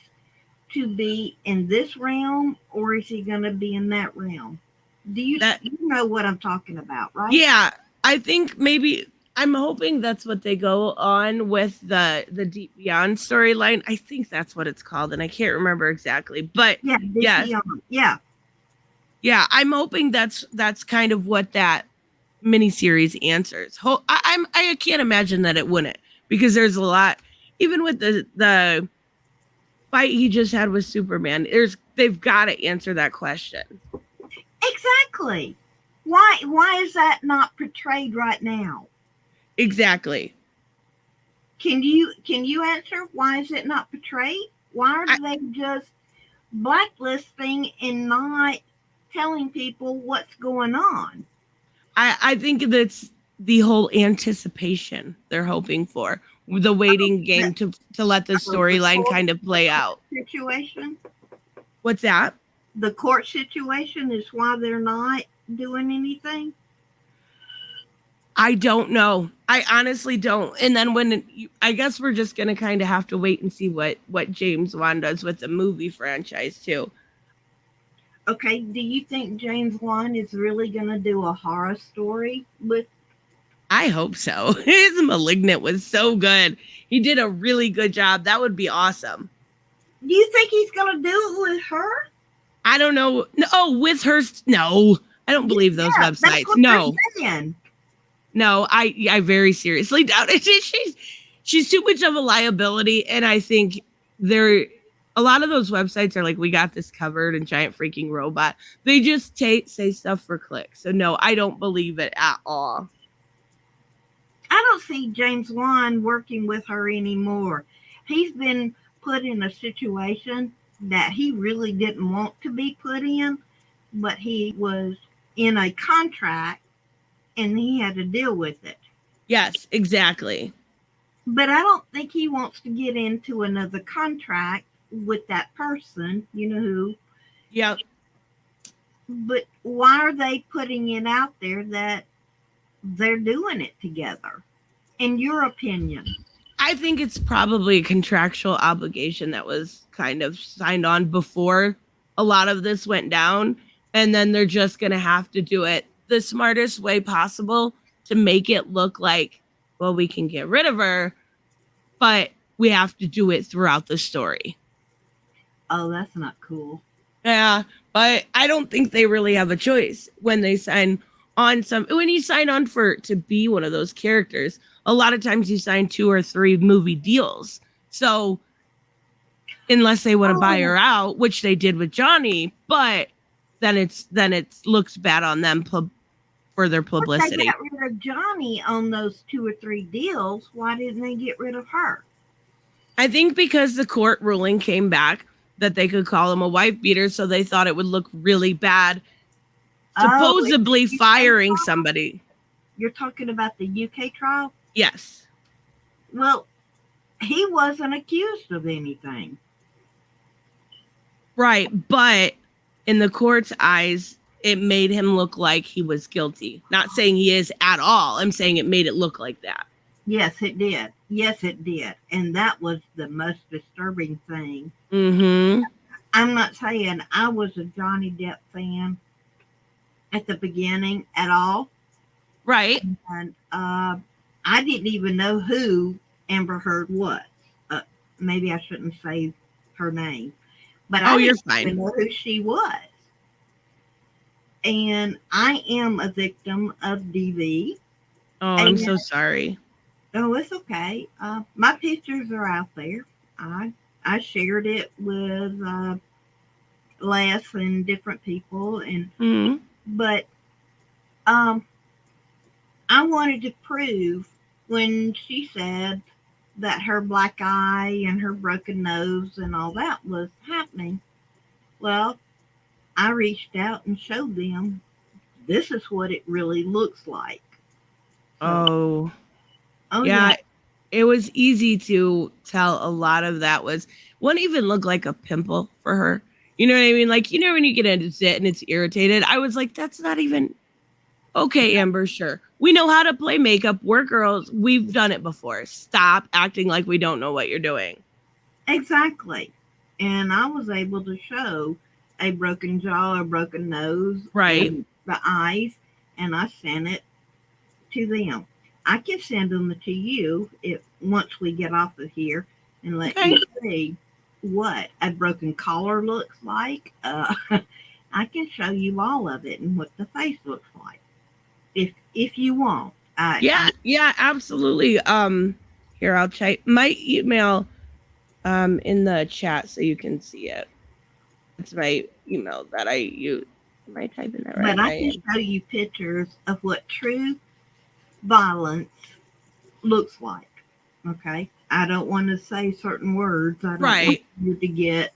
Speaker 2: to be in this realm, or is he going to be in that realm?
Speaker 1: That
Speaker 2: You know what I'm talking about, right?
Speaker 1: Yeah, I think maybe I'm hoping that's what they go on with the Deep Beyond storyline. I think that's what it's called, and I can't remember exactly. But
Speaker 2: Yeah,
Speaker 1: yes,
Speaker 2: yeah.
Speaker 1: yeah, I'm hoping that's kind of what that miniseries answers. I can't imagine that it wouldn't, because there's a lot, even with the fight he just had with Superman. They've got to answer that question.
Speaker 2: Exactly. Why is that not portrayed right now?
Speaker 1: Exactly.
Speaker 2: Can you answer why is it not portrayed? Why are
Speaker 1: I,
Speaker 2: they just blacklisting and not telling people what's going on?
Speaker 1: I think that's the whole anticipation they're hoping for, the waiting
Speaker 2: The,
Speaker 1: game to let the
Speaker 2: the
Speaker 1: storyline
Speaker 2: court,
Speaker 1: kind of
Speaker 2: the
Speaker 1: play
Speaker 2: court
Speaker 1: out.
Speaker 2: situation.
Speaker 1: What's that?
Speaker 2: The court situation is why they're not doing anything.
Speaker 1: I don't know. I honestly don't. And then I guess we're just gonna kind of have to wait and see what James Wan does with the movie franchise too.
Speaker 2: Okay, do you think James Wan is really going to do a horror story with?
Speaker 1: I hope so. His Malignant was so good. He did a really good job. That would be awesome.
Speaker 2: Do you think he's going to do it with her?
Speaker 1: I don't know. No, oh, with her. No, I don't believe those
Speaker 2: Yeah, that's
Speaker 1: websites.
Speaker 2: what they're
Speaker 1: No,
Speaker 2: saying.
Speaker 1: no, I very seriously doubt it. She's too much of a liability, and I think there a lot of those websites are like, we got this covered and giant freaking robot. They just say stuff for clicks. So no, I don't believe it at all.
Speaker 2: I don't see James Wan working with her anymore. He's been put in a situation that he really didn't want to be put in, but he was in a contract and he had to deal with it.
Speaker 1: Yes, exactly.
Speaker 2: But I don't think he wants to get into another contract with that person, you know who.
Speaker 1: Yep.
Speaker 2: But why are they putting it out there that they're doing it together? In your opinion?
Speaker 1: I think it's probably a contractual obligation that was kind of signed on before a lot of this went down. And then they're just going to have to do it the smartest way possible to make it look like, well, we can get rid of her, but we have to do it throughout the story.
Speaker 2: Oh, that's not cool.
Speaker 1: Yeah, but I don't think they really have a choice when they sign on when you sign on for to be one of those characters. A lot of times you sign 2 or 3 movie deals. So unless they want to buy her out, which they did with Johnny, but then it looks bad on them for their publicity.
Speaker 2: They got rid of Johnny on those 2 or 3 deals. Why didn't they get rid of her?
Speaker 1: I think because the court ruling came back that they could call him a wife beater, so they thought it would look really bad. Supposedly firing somebody.
Speaker 2: You're talking about the UK trial?
Speaker 1: Yes.
Speaker 2: Well, he wasn't accused of anything.
Speaker 1: Right, but in the court's eyes, it made him look like he was guilty. Not saying he is at all. I'm saying it made it look like that.
Speaker 2: Yes, it did. Yes, it did. And that was the most disturbing thing.
Speaker 1: Mm-hmm.
Speaker 2: I'm not saying I was a Johnny Depp fan at the beginning at all.
Speaker 1: Right.
Speaker 2: And I didn't even know who Amber Heard was. Maybe I shouldn't say her name. But I
Speaker 1: you're
Speaker 2: didn't
Speaker 1: fine.
Speaker 2: even know who she was. And I am a victim of DV.
Speaker 1: Oh, I'm so sorry.
Speaker 2: Oh, it's okay. My pictures are out there. I shared it with Les and different people, and but I wanted to prove when she said that her black eye and her broken nose and all that was happening. Well, I reached out and showed them this is what it really looks like.
Speaker 1: So, yeah. It was easy to tell a lot of that wouldn't even look like a pimple for her. You know what I mean? Like, when you get into it and it's irritated, I was like, that's not even okay, Amber, sure. We know how to play makeup. We're girls. We've done it before. Stop acting like we don't know what you're doing.
Speaker 2: Exactly. And I was able to show a broken jaw, a broken nose,
Speaker 1: right,
Speaker 2: and the eyes, and I sent it to them. I can send them to you once we get off of here and let you see what a broken collar looks like. I can show you all of it and what the face looks like, if you want.
Speaker 1: Yeah, absolutely. Here, I'll type my email in the chat so you can see it. It's my email that I use. Am I typing that right?
Speaker 2: But I can show you pictures of what true violence looks like. Okay, I don't want to say certain words. I don't want you to get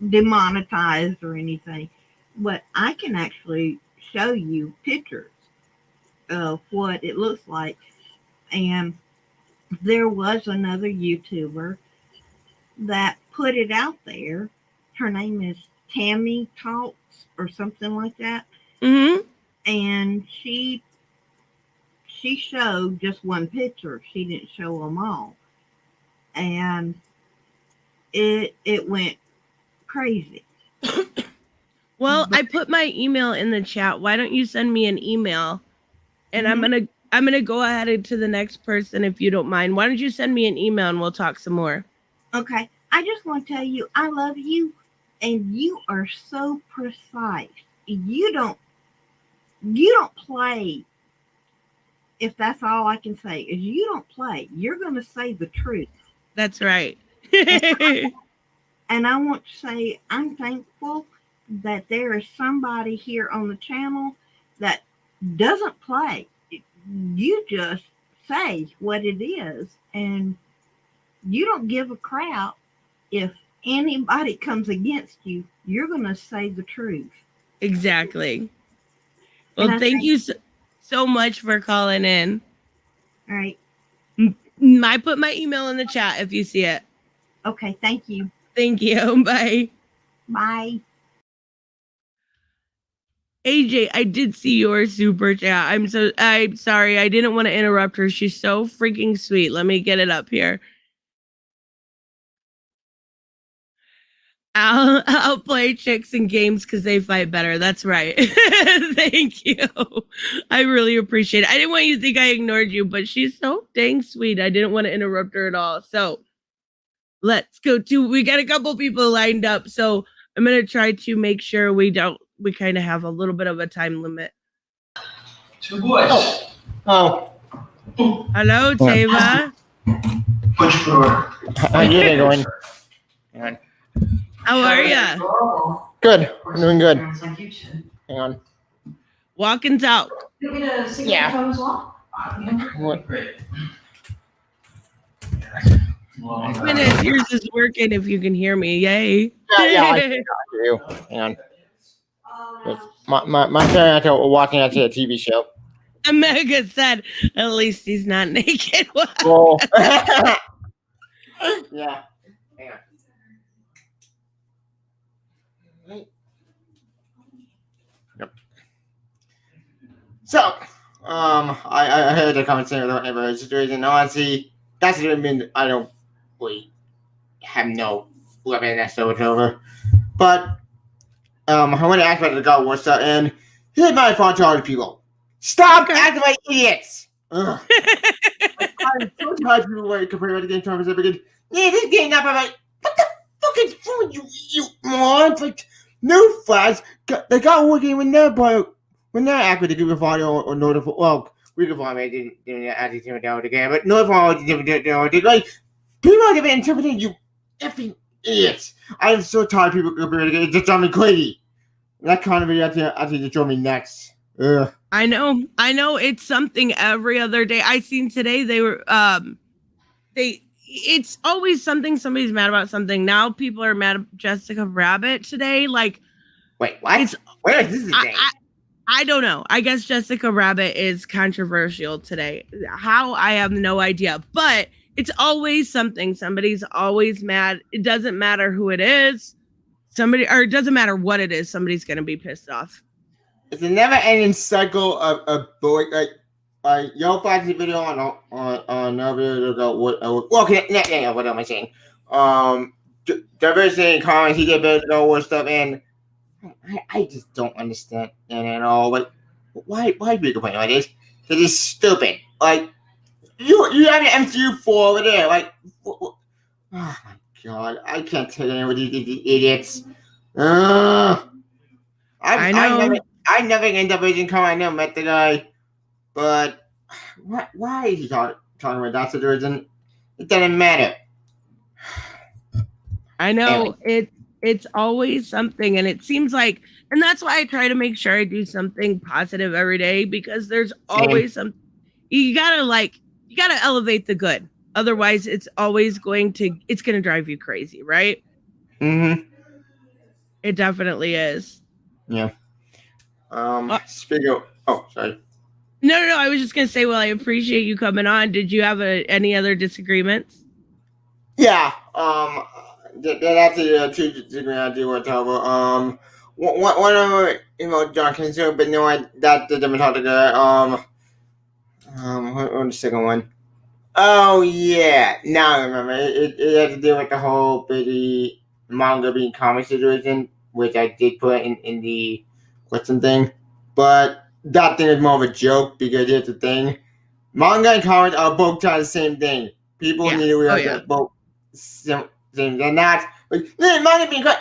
Speaker 2: demonetized or anything, but I can actually show you pictures of what it looks like. And there was another YouTuber that put it out there. Her name is Tammy Talks or something like that. And she showed just one picture. She didn't show them all. And it went crazy.
Speaker 1: Well, I put my email in the chat. Why don't you send me an email? And I'm gonna go ahead into the next person if you don't mind. Why don't you send me an email and we'll talk some more?
Speaker 2: Okay. I just want to tell you I love you, and you are so precise. You don't play. If that's all I can say, is you don't play. You're going to say the truth.
Speaker 1: That's right.
Speaker 2: And I want to say I'm thankful that there is somebody here on the channel that doesn't play. You just say what it is, and you don't give a crap if anybody comes against you. You're going to say the truth.
Speaker 1: Exactly. Well, thank you so much for calling in.
Speaker 2: All right.
Speaker 1: I put my email in the chat if you see it.
Speaker 2: Okay, thank you.
Speaker 1: Thank you. Bye.
Speaker 2: Bye.
Speaker 1: AJ, I did see your super chat. I'm sorry. I didn't want to interrupt her. She's so freaking sweet. Let me get it up here. I'll play chicks and games because they fight better. That's right. Thank you. I really appreciate it. I didn't want you to think I ignored you, but she's so dang sweet. I didn't want to interrupt her at all. So let's go to. We got a couple people lined up, so I'm gonna try to make sure we kind of have a little bit of a time limit.
Speaker 3: Two boys.
Speaker 4: Oh.
Speaker 1: Hello, Tava.
Speaker 3: What'd you put order?
Speaker 4: How you doing? Hang on.
Speaker 1: How are ya?
Speaker 4: Good. I'm doing good. Hang on.
Speaker 1: Walk and talk.
Speaker 4: Yeah. What?
Speaker 3: Great.
Speaker 1: Goodness, yours is working. If you can hear me, yay!
Speaker 4: Yeah, I can hear you. Hang on. My parents are watching actually a TV show.
Speaker 1: America said, "At least he's not naked."
Speaker 4: Oh. Yeah. Hang on. Yep. So, I heard the conversation about the situation. Honestly, that's the mean I don't really have no weapon that's over. But I want to ask about the God War stuff, and here's my thought to all the people: stop acting like idiots. Ugh. I'm so tired of people comparing the game to because this game not about what the fuck is wrong with you morons? Like no flash. The God War game when they're acting to give a audio or notify. Well, we can find it didn't actually turn down the game, but notify like people are gonna interpret you effing idiots. I am so tired of people comparing the game. It just drives me crazy. That kind of video actually just drove me nuts. Ugh.
Speaker 1: I know it's something every other day. I seen today they were it's always something somebody's mad about something. Now people are mad at Jessica Rabbit today. Like
Speaker 4: wait, what? Where is this today?
Speaker 1: I don't know. I guess Jessica Rabbit is controversial today. How I have no idea. But it's always something. Somebody's always mad. It doesn't matter who it is. It doesn't matter what it is, somebody's gonna be pissed off.
Speaker 4: It's a never-ending cycle of like y'all watched the video on another video about what am I saying? Diversity in comments, he did video war stuff, and I just don't understand at all. Like, why be complaining like this? It is stupid. Like, you have an MCU4 over there. Like, oh my god, I can't take any of these idiots. I know. I never ended up in comment. I never met the guy, but why is he talking about that situation? It doesn't matter.
Speaker 1: I know it's always something, and it seems like, and that's why I try to make sure I do something positive every day because there's always something. You gotta elevate the good. Otherwise, it's going to drive you crazy, right?
Speaker 4: Mm-hmm.
Speaker 1: It definitely is.
Speaker 4: Yeah. Speaking of, sorry.
Speaker 1: No. I was just gonna say, well, I appreciate you coming on. Did you have any other disagreements?
Speaker 4: Yeah. That's the two disagreements I do want to talk about. One of them, John Kinzer, but no, that's the different topic. What the second one? Oh yeah, now I remember. It had to do with the whole bitty manga being comic situation, which I did put in the question thing. But that thing is more of a joke because here's the thing: manga and comics are both trying the same thing. People need to realize that both same thing. They're not like manga being cut.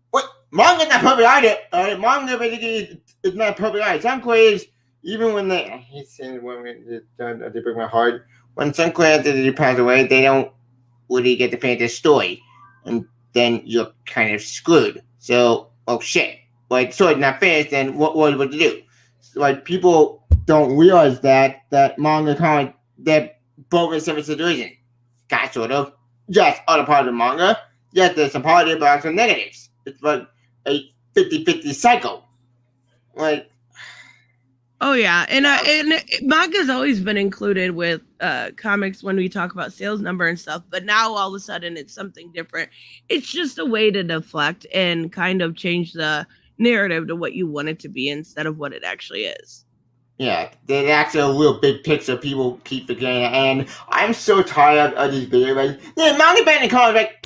Speaker 4: What manga's not perfect either. Manga basically is not perfect either. Some creators, even when I hate saying women, they break my heart. When some creators pass away, they don't really get to finish their story, and then you're kind of screwed. So, shit. Like, story's not finished, then what to do? Like, people don't realize that manga comic, they're both in similar situation. Kind of, sort of. Just other part of the manga. Yes, there's some positive, but also negatives. It's like a 50-50 cycle. Like,
Speaker 1: oh yeah, and manga's always been included with comics when we talk about sales number and stuff, but now all of a sudden it's something different. It's just a way to deflect and kind of change the narrative to what you want it to be instead of what it actually is.
Speaker 4: Yeah, there's actually a real big picture people keep forgetting, and I'm so tired of these videos. Like, manga banning comics, like,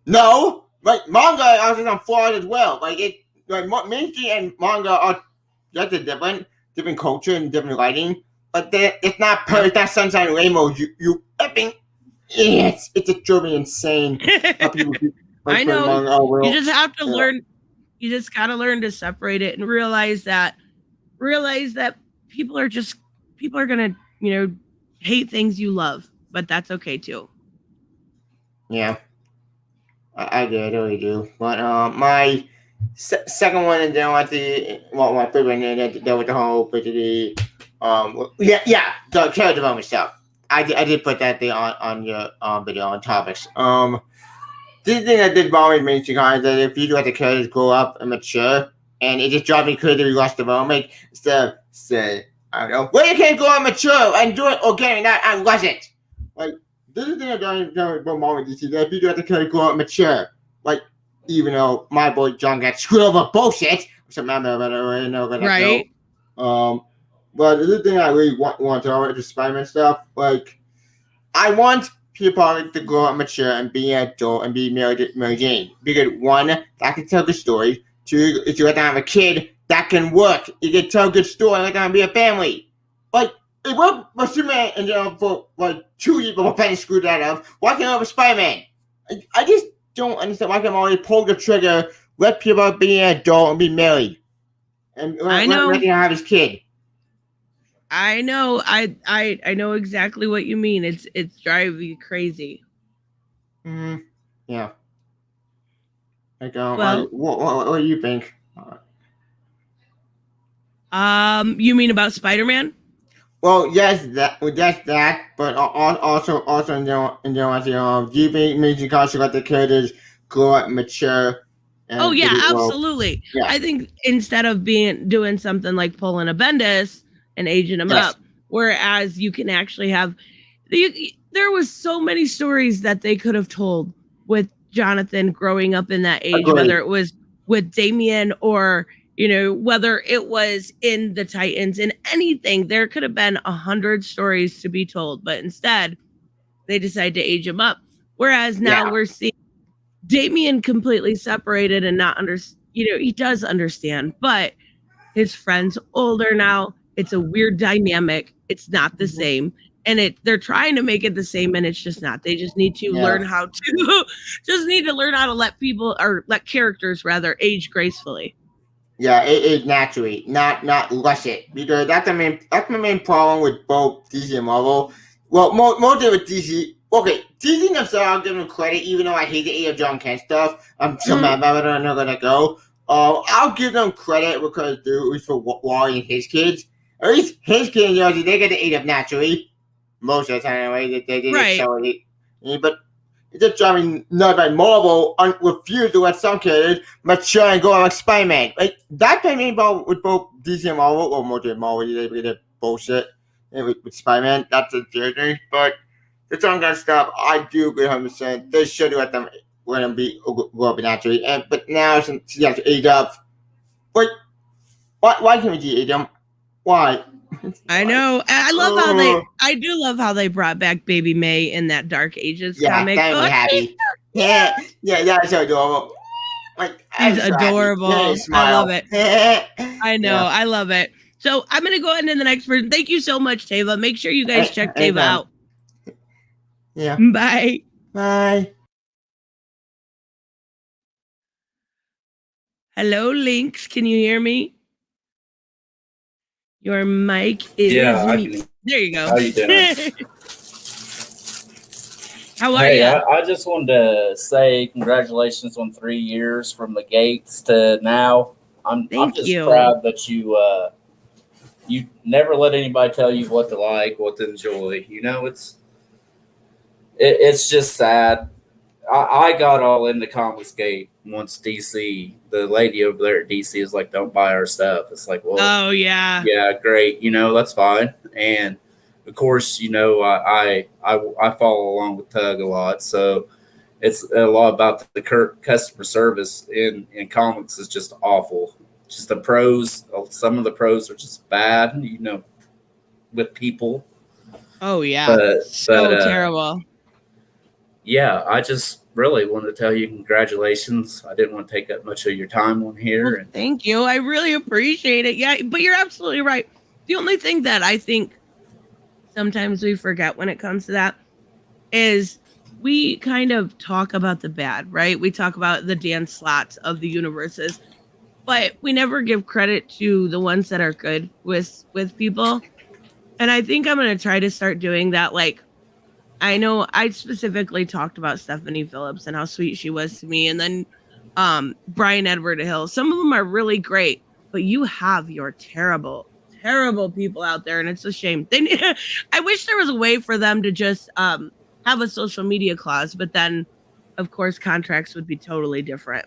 Speaker 4: no, like manga actually on flawed as well. Like mainstream and manga are just a different culture and different writing, but it's not perfect. It's not sunshine and rainbow. You effing it's a truly insane how people
Speaker 1: I know.
Speaker 4: among our world.
Speaker 1: You just have to
Speaker 4: Yeah.
Speaker 1: learn. You just got to learn to separate it and realize that people are gonna hate things you love, but that's okay too.
Speaker 4: Yeah, I do, I really do. But my second one, and then my third one, and then with the whole the the character development stuff. I did put that thing on your video on topics. This thing that did bother me is that if you let the characters grow up and mature, and it just drives me crazy we lost development. So say I don't know, well you can't grow up mature and do it organic, not and wasn't. Like this is the thing that don't bother me DC that if you let the characters grow up mature, like even though my boy John got screwed over bullshit, something I'm not really know about that
Speaker 1: Right.
Speaker 4: but the thing I really want to talk about the Spider-Man stuff, like I want people to grow up mature and be an adult and be Mary Jane. Because one, that can tell good stories. Two, if you let them have a kid, that can work. You can tell a good story, let them be a family. Like, it worked for Superman and for like 2 years before Penny screwed that up. Why can't I have a Spider-Man? I just don't understand why can't I already pull the trigger, let people be an adult and be married. And let him have his kid.
Speaker 1: I know. I know exactly what you mean. It's driving you crazy.
Speaker 4: Yeah. Like, what do you think?
Speaker 1: You mean about Spider-Man?
Speaker 4: Well, yes, that, but also, do you think Major Cost should let the characters grow up, mature? And
Speaker 1: Oh yeah, absolutely. Yeah. I think instead of doing something like pulling a Bendis and aging him up, whereas you can actually have, there was so many stories that they could have told with Jonathan growing up in that age, whether it was with Damian or whether it was in the Titans, in anything. There could have been 100 stories to be told, but instead they decided to age him up. Whereas now we're seeing Damian completely separated and not he does understand, but his friend's older now. It's a weird dynamic. It's not the same. And they're trying to make it the same, and it's just not. They just need to learn how to let people, or let characters rather, age gracefully.
Speaker 4: Yeah, it naturally, not rush it, because that's the main problem with both DC and Marvel. Well, mostly with DC. Okay, DC themselves, I'll give them credit, even though I hate the A of John Kent stuff. I'm so mad about it. I'm not gonna go. I'll give them credit because at least for Wally and his kids, at least his kids, they get the 8 of naturally. Most of the time, anyway, they did accelerate. But it's just driving nuts by Marvel refused to let some characters mature and go like Spider-Man. Like that's what I mean about with both DC and Marvel, or more than Marvel, they did bullshit with Spider-Man. That's a weird thing. But the some kind of stuff, I do agree 100%. They should let them grow up naturally. But now since you have to age up, why can't we age them? Why?
Speaker 1: I know. I do love how they brought back Baby May in that Dark Ages comic.
Speaker 4: Yeah, that made me happy. Yeah, that's so adorable. Like,
Speaker 1: she's adorable. I love it. I know. Yeah. I love it. So I'm going to go into the next person. Thank you so much, Tava. Make sure you guys check Tava out.
Speaker 4: Yeah.
Speaker 1: Bye.
Speaker 4: Bye.
Speaker 1: Hello, Lynx. Can you hear me? Your mic is there you go.
Speaker 5: How you doing?
Speaker 1: How are you?
Speaker 5: I just wanted to say congratulations on 3 years from the gates to now. I'm just proud that you never let anybody tell you what to like, what to enjoy. It's just sad. I got all into Comics Gate once DC, the lady over there at DC is like, don't buy our stuff. It's like, well,
Speaker 1: oh yeah,
Speaker 5: great, that's fine. And of course, I follow along with Tug a lot, so it's a lot about the customer service in comics is just awful. Just the pros, some of the pros are just bad, with people.
Speaker 1: Oh yeah, so terrible.
Speaker 5: Yeah, I just really wanted to tell you congratulations. I didn't want to take up much of your time on here.
Speaker 1: Well, thank you. I really appreciate it. Yeah, but you're absolutely right. The only thing that I think sometimes we forget when it comes to that is we kind of talk about the bad, right? We talk about the Dan Slots of the universes, but we never give credit to the ones that are good with people. And I think I'm going to try to start doing that. Like, I know I specifically talked about Stephanie Phillips and how sweet she was to me, and then Brian Edward Hill. Some of them are really great, but you have your terrible, terrible people out there, and it's a shame. I wish there was a way for them to just have a social media clause, but then, of course, contracts would be totally different.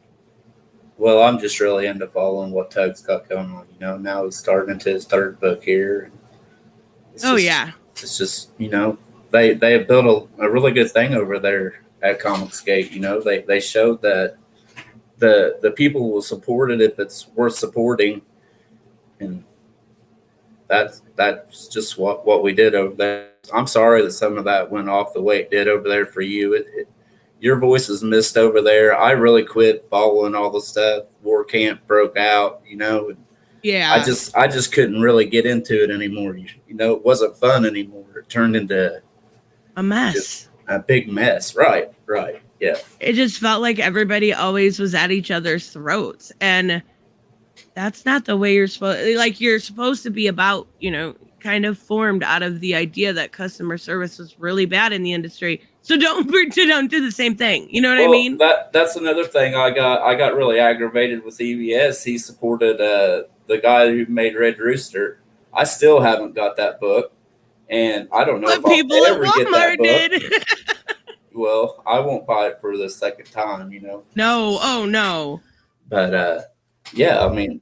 Speaker 5: Well, I'm just really into following what Tug's got going on. You know, now he's starting into his third book here.
Speaker 1: Yeah.
Speaker 5: It's just, you know, they have built a really good thing over there at Comicsgate. You know, they showed that the people will support it if it's worth supporting, and that's just what we did over there. I'm sorry that some of that went off the way it did over there for you. Your voice is missed over there. I really quit following all the stuff. War Camp broke out, you know.
Speaker 1: Yeah.
Speaker 5: I just couldn't really get into it anymore. You know, it wasn't fun anymore. It turned into
Speaker 1: a mess.
Speaker 5: Just a big mess. Right. Yeah.
Speaker 1: It just felt like everybody always was at each other's throats. And that's not the way you're supposed to be about, you know, kind of formed out of the idea that customer service was really bad in the industry. So don't do the same thing. You know what I mean?
Speaker 5: That's another thing. I got really aggravated with EBS. He supported the guy who made Red Rooster. I still haven't got that book, and I don't know if I'll ever get that book. Well, I won't buy it for the second time. You know.
Speaker 1: No. Oh no.
Speaker 5: But yeah, I mean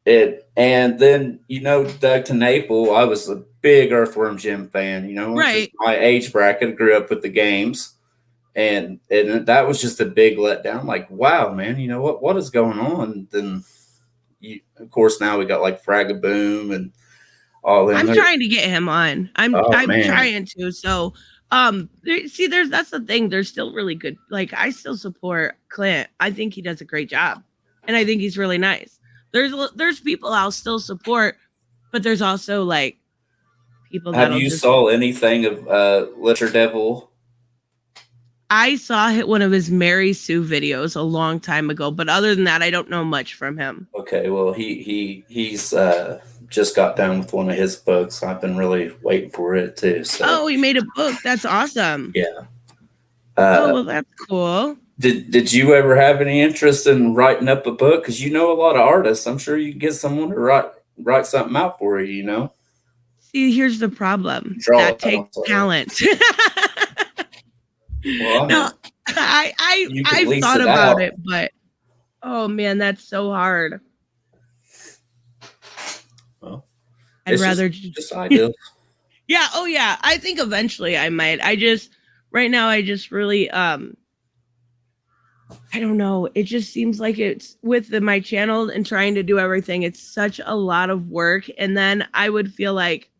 Speaker 5: it. And then, you know, Doug TeNapel, I was a big Earthworm Jim fan, you know,
Speaker 1: right.
Speaker 5: My age bracket, grew up with the games, and that was just a big letdown. Like, wow, man, you know what is going on? Then, of course, now we got like Fragaboom and all that.
Speaker 1: I'm trying to get him on. I'm trying to. So, that's the thing. They're still really good. Like, I still support Clint. I think he does a great job, and I think he's really nice. There's people I'll still support, but there's also like people that
Speaker 5: have you saw anything of Litter Devil?
Speaker 1: I saw one of his Mary Sue videos a long time ago, but other than that, I don't know much from him.
Speaker 5: Okay, well he's just got done with one of his books. I've been really waiting for it too. So.
Speaker 1: Oh, he made a book. That's awesome.
Speaker 5: Yeah.
Speaker 1: Well, that's cool.
Speaker 5: Did you ever have any interest in writing up a book? Because you know a lot of artists. I'm sure you can get someone to write something out for you, you know?
Speaker 1: See, here's the problem. That takes talent.
Speaker 5: Well,
Speaker 1: no, I've thought about it, but oh man, that's so hard.
Speaker 5: Well,
Speaker 1: I'd rather
Speaker 5: just ideal.
Speaker 1: Yeah, oh yeah. I think eventually I might. Right now I just really I don't know. It just seems like it's with my channel and trying to do everything. It's such a lot of work. And then I would feel like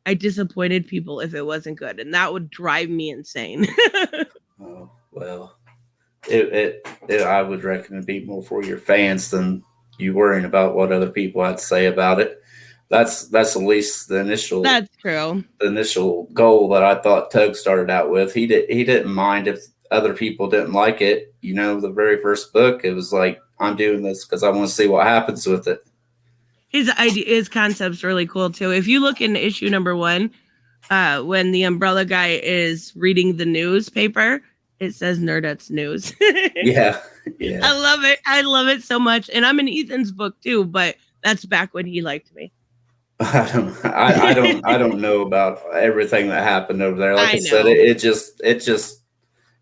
Speaker 1: I disappointed people if it wasn't good. And that would drive me insane.
Speaker 5: Oh, well, I would reckon it'd be more for your fans than you worrying about what other people had to say about it. That's at least the initial.
Speaker 1: That's true.
Speaker 5: The initial goal that I thought Tug started out with. He didn't mind if other people didn't like it. You know, the very first book, it was like, I'm doing this because I want to see what happens with it.
Speaker 1: His concept's really cool too. If you look in issue number 1, when the umbrella guy is reading the newspaper, it says Nerdettes News.
Speaker 5: Yeah.
Speaker 1: I love it so much. And I'm in Ethan's book too, but that's back when he liked me.
Speaker 5: I don't know about everything that happened over there. Like I said, it just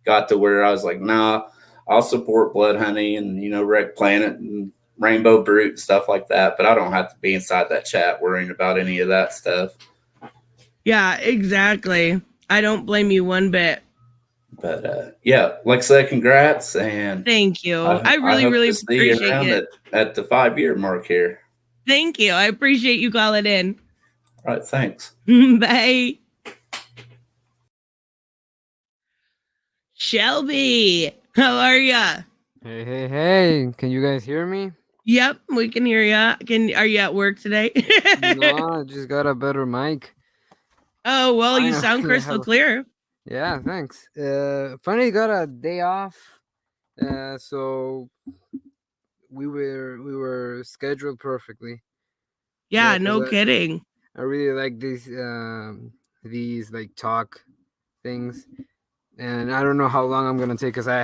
Speaker 5: got to where I was like, nah, I'll support Blood Honey and, you know, Wreck Planet and Rainbow Brute, stuff like that. But I don't have to be inside that chat worrying about any of that stuff.
Speaker 1: Yeah, exactly. I don't blame you one bit.
Speaker 5: But yeah, like I said, congrats and
Speaker 1: thank you. I really appreciate it
Speaker 5: at the 5-year mark here.
Speaker 1: Thank you. I appreciate you calling in.
Speaker 5: All right, thanks.
Speaker 1: Bye. Shelby, how are ya?
Speaker 6: Hey. Can you guys hear me?
Speaker 1: Yep, we can hear ya. Are you at work today?
Speaker 6: No, I just got a better mic.
Speaker 1: Oh, well, you sound crystal clear.
Speaker 6: Yeah, thanks. Finally got a day off. So we were scheduled perfectly. Yeah,
Speaker 1: Yeah,
Speaker 6: because
Speaker 1: no kidding.
Speaker 6: I really like these like talk things, and I don't know how long I'm gonna take because I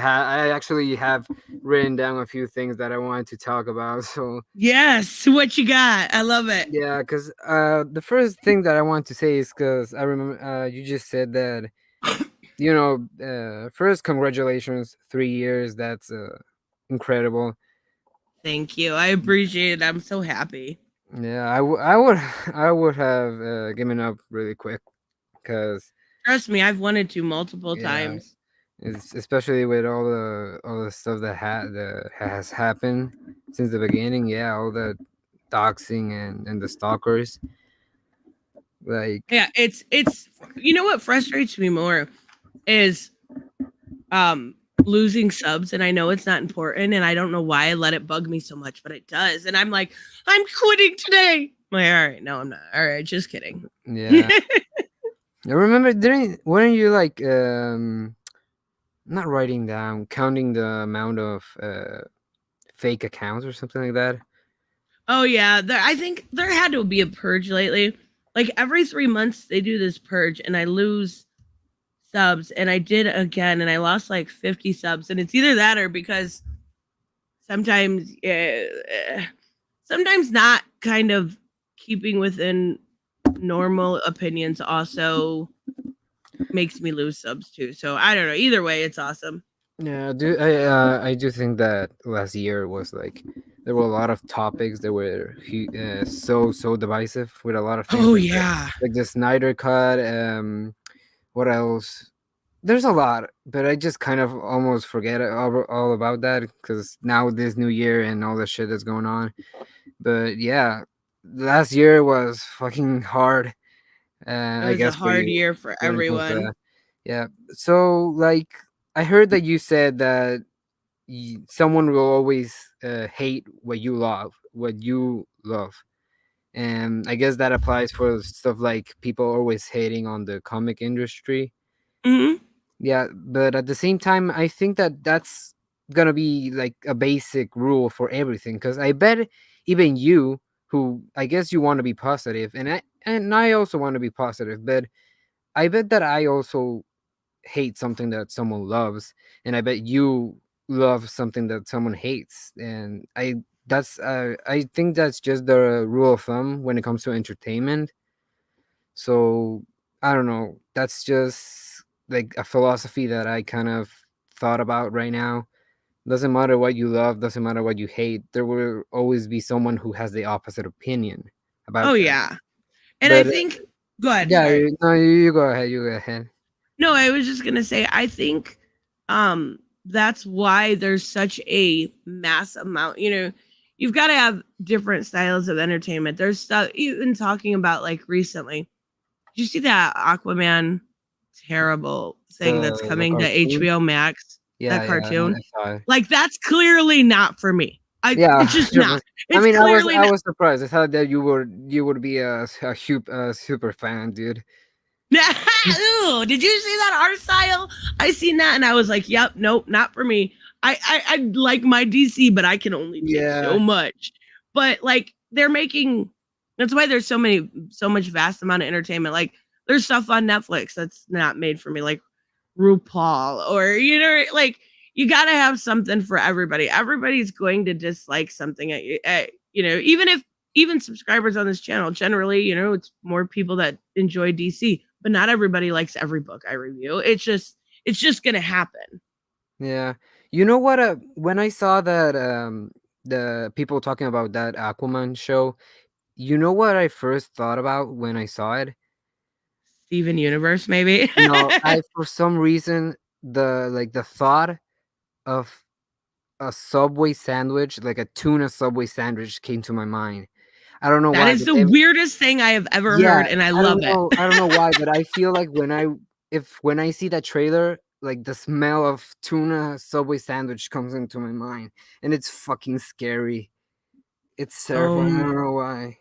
Speaker 6: actually have written down a few things that I wanted to talk about. So
Speaker 1: Yes, what you got? I love it.
Speaker 6: yeah, because the first thing that I want to say is because I remember you just said that first congratulations, 3 years. That's incredible.
Speaker 1: Thank you. I appreciate it. I'm so happy.
Speaker 6: Yeah, I would I would have given up really quick because
Speaker 1: Trust me, I've wanted to multiple
Speaker 6: yeah,
Speaker 1: times.
Speaker 6: it's especially with all the stuff that has happened since the beginning. Yeah, all the doxing and the stalkers. Like
Speaker 1: Yeah, it's you know what frustrates me more is losing subs, and I know it's not important, and I don't know why I let it bug me so much, but it does. And I'm like, I'm quitting today. I'm like, all right, no, I'm not. All right, just kidding.
Speaker 6: yeah, I remember didn't weren't you like not writing down counting the amount of fake accounts or something like that?
Speaker 1: Oh yeah, I think there had to be a purge lately. Like every 3 months they do this purge, and I lose subs, and I did again, and I lost like 50 subs, and it's either that or because sometimes, sometimes not kind of keeping within normal opinions also makes me lose subs too. So I don't know. Either way, it's awesome.
Speaker 6: Yeah, I do think that last year was like there were a lot of topics that were so divisive with a lot of things
Speaker 1: Oh
Speaker 6: like
Speaker 1: yeah.
Speaker 6: the Snyder cut. What else? There's a lot, but I just kind of almost forget all about that because now this new year and all the shit that's going on. But yeah, last year was fucking hard.
Speaker 1: It
Speaker 6: I
Speaker 1: was a
Speaker 6: guess
Speaker 1: hard year for
Speaker 6: when it comes to
Speaker 1: everyone.
Speaker 6: that. Yeah. So like I heard that you said that someone will always hate what you love, and I guess that applies for stuff like people always hating on the comic industry.
Speaker 1: Hmm.
Speaker 6: Yeah, but at the same time, I think that that's gonna be like a basic rule for everything. Because I bet even you, who I guess you want to be positive, and I also want to be positive, but I bet that I also hate something that someone loves, and I bet you love something that someone hates, and I think that's just the rule of thumb when it comes to entertainment. So I don't know. That's just like a philosophy that I kind of thought about right now. Doesn't matter what you love, doesn't matter what you hate. There will always be someone who has the opposite opinion
Speaker 1: Oh
Speaker 6: about that.
Speaker 1: yeah. And I
Speaker 6: But
Speaker 1: think go ahead,
Speaker 6: yeah,
Speaker 1: sorry.
Speaker 6: no, you go ahead. You go ahead.
Speaker 1: No, I was just gonna say I think that's why there's such a mass amount, you've got to have different styles of entertainment. There's stuff even talking about like recently. Did you see that Aquaman terrible thing that's
Speaker 6: The
Speaker 1: coming to
Speaker 6: cartoon.
Speaker 1: HBO Max?
Speaker 6: Yeah,
Speaker 1: That
Speaker 6: yeah,
Speaker 1: cartoon?
Speaker 6: I saw it.
Speaker 1: Like that's clearly not for me.
Speaker 6: Yeah,
Speaker 1: It's just not.
Speaker 6: 100%. I
Speaker 1: It's
Speaker 6: mean,
Speaker 1: clearly
Speaker 6: I
Speaker 1: not.
Speaker 6: was surprised. I thought that you would be a super fan, dude.
Speaker 1: Ooh, did you see that art style? I seen that and I was like, "Yep, nope, not for me." I like my DC, but I can only take so
Speaker 6: Yeah,
Speaker 1: much. But like they're making, that's why there's so much vast amount of entertainment. Like there's stuff on Netflix that's not made for me, like RuPaul, or like you got to have something for everybody. Everybody's going to dislike something even subscribers on this channel generally, it's more people that enjoy DC, but not everybody likes every book I review. It's just gonna happen.
Speaker 6: yeah. You know what? When I saw that the people talking about that Aquaman show, you know what I first thought about when I saw it?
Speaker 1: Steven Universe, maybe.
Speaker 6: No, I for some reason the thought of a Subway sandwich, like a tuna Subway sandwich, came to my mind. I don't know
Speaker 1: That
Speaker 6: why,
Speaker 1: is
Speaker 6: but
Speaker 1: the weirdest thing I have ever
Speaker 6: yeah,
Speaker 1: heard, and I love it.
Speaker 6: I don't know why, but I feel like when I see that trailer, like the smell of tuna Subway sandwich comes into my mind, and it's fucking scary. It's terrifying. I
Speaker 1: um
Speaker 6: don't know why.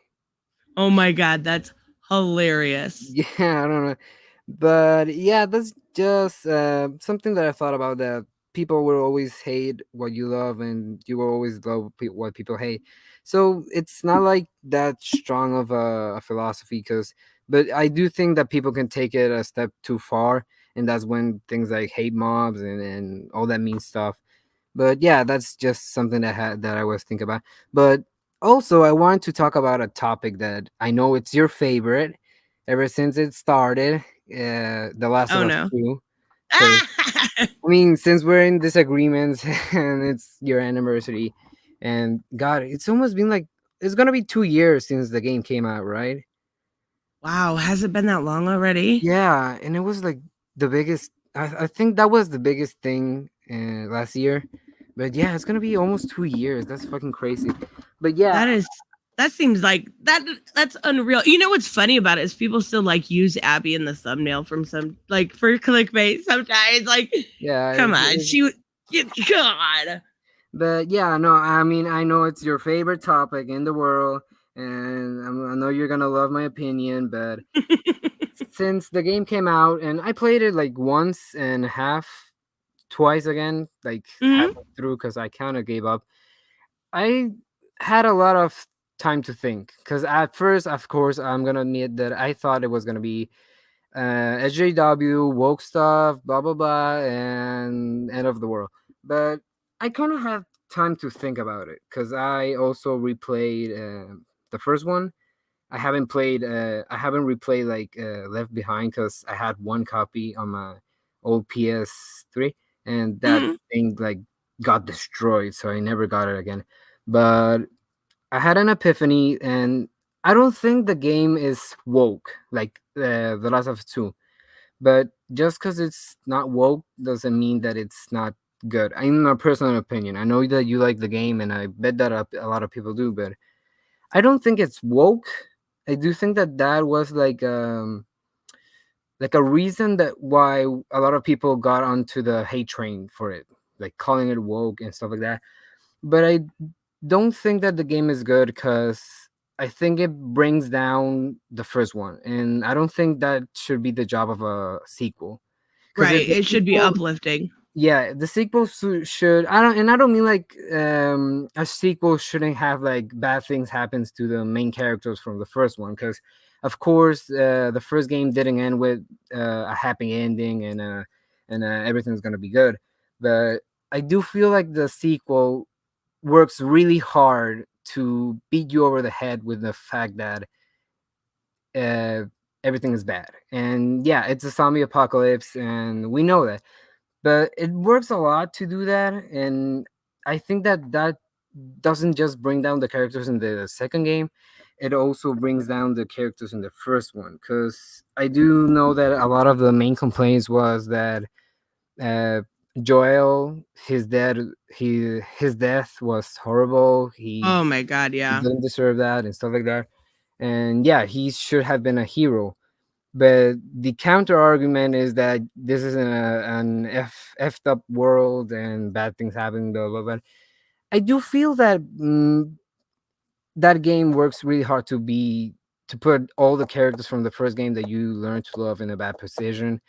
Speaker 1: oh my god, that's hilarious.
Speaker 6: Yeah, I don't know. But yeah, that's just something that I thought about, that people will always hate what you love and you will always love what people hate. So it's not like that strong of a philosophy, because but I do think that people can take it a step too far, and that's when things like hate mobs and all that mean stuff. But yeah, that's just something that I was thinking about. But also, I want to talk about a topic that I know it's your favorite ever since it started, The Last of
Speaker 1: Oh
Speaker 6: Us
Speaker 1: no.
Speaker 6: 2. Because I mean, since we're in disagreements and it's your anniversary, and God, it's almost been like it's gonna be 2 years since the game came out, right?
Speaker 1: Wow, has it been that long already?
Speaker 6: Yeah, and it was like the biggest. I think that was the biggest thing last year. But yeah, it's gonna be almost 2 years. That's fucking crazy. But yeah,
Speaker 1: That is that seems like that's unreal. You know what's funny about it is people still like use Abby in the thumbnail from some like for clickbait sometimes. Like,
Speaker 6: yeah.
Speaker 1: come on, God.
Speaker 6: But yeah, no, I mean, I know it's your favorite topic in the world, and I know you're gonna love my opinion. But since the game came out, and I played it like once and a half, twice again, like
Speaker 1: Mhm.
Speaker 6: halfway through, because I kind of gave up. I had a lot of time to think, because at first, of course, I'm gonna admit that I thought it was gonna be SJW, woke stuff, blah blah blah, and end of the world. But I kind of had time to think about it, because I also replayed the first one. I haven't replayed like Left Behind, because I had one copy on my old PS3, and that
Speaker 1: Mhm.
Speaker 6: thing like got destroyed, so I never got it again. But I had an epiphany, and I don't think the game is woke like The Last of Us 2. But just because it's not woke doesn't mean that it's not good. In my personal opinion, I know that you like the game, and I bet that a lot of people do, but I don't think it's woke. I do think that that was like a reason that why a lot of people got onto the hate train for it, like calling it woke and stuff like that. But I don't think that the game is good, because I think it brings down the first one, and I don't think that should be the job of a sequel. Because if
Speaker 1: Right.
Speaker 6: the
Speaker 1: It should be
Speaker 6: sequel,
Speaker 1: uplifting.
Speaker 6: yeah, the sequel should. I don't mean like a sequel shouldn't have like bad things happens to the main characters from the first one, because of course the first game didn't end with a happy ending, and everything's gonna be good. But I do feel like the sequel works really hard to beat you over the head with the fact that uh, everything is bad. And yeah, it's a zombie apocalypse, and we know that. But it works a lot to do that, and I think that that doesn't just bring down the characters in the second game. It also brings down the characters in the first one, because I do know that a lot of the main complaints was that uh, Joel, his death was horrible.
Speaker 1: Oh my god,
Speaker 6: He
Speaker 1: yeah.
Speaker 6: didn't deserve that and stuff like that. And yeah, he should have been a hero. But the counter argument is that this is an effed up world and bad things happen. Blah blah blah. I do feel that that game works really hard to put all the characters from the first game that you learn to love in a bad position.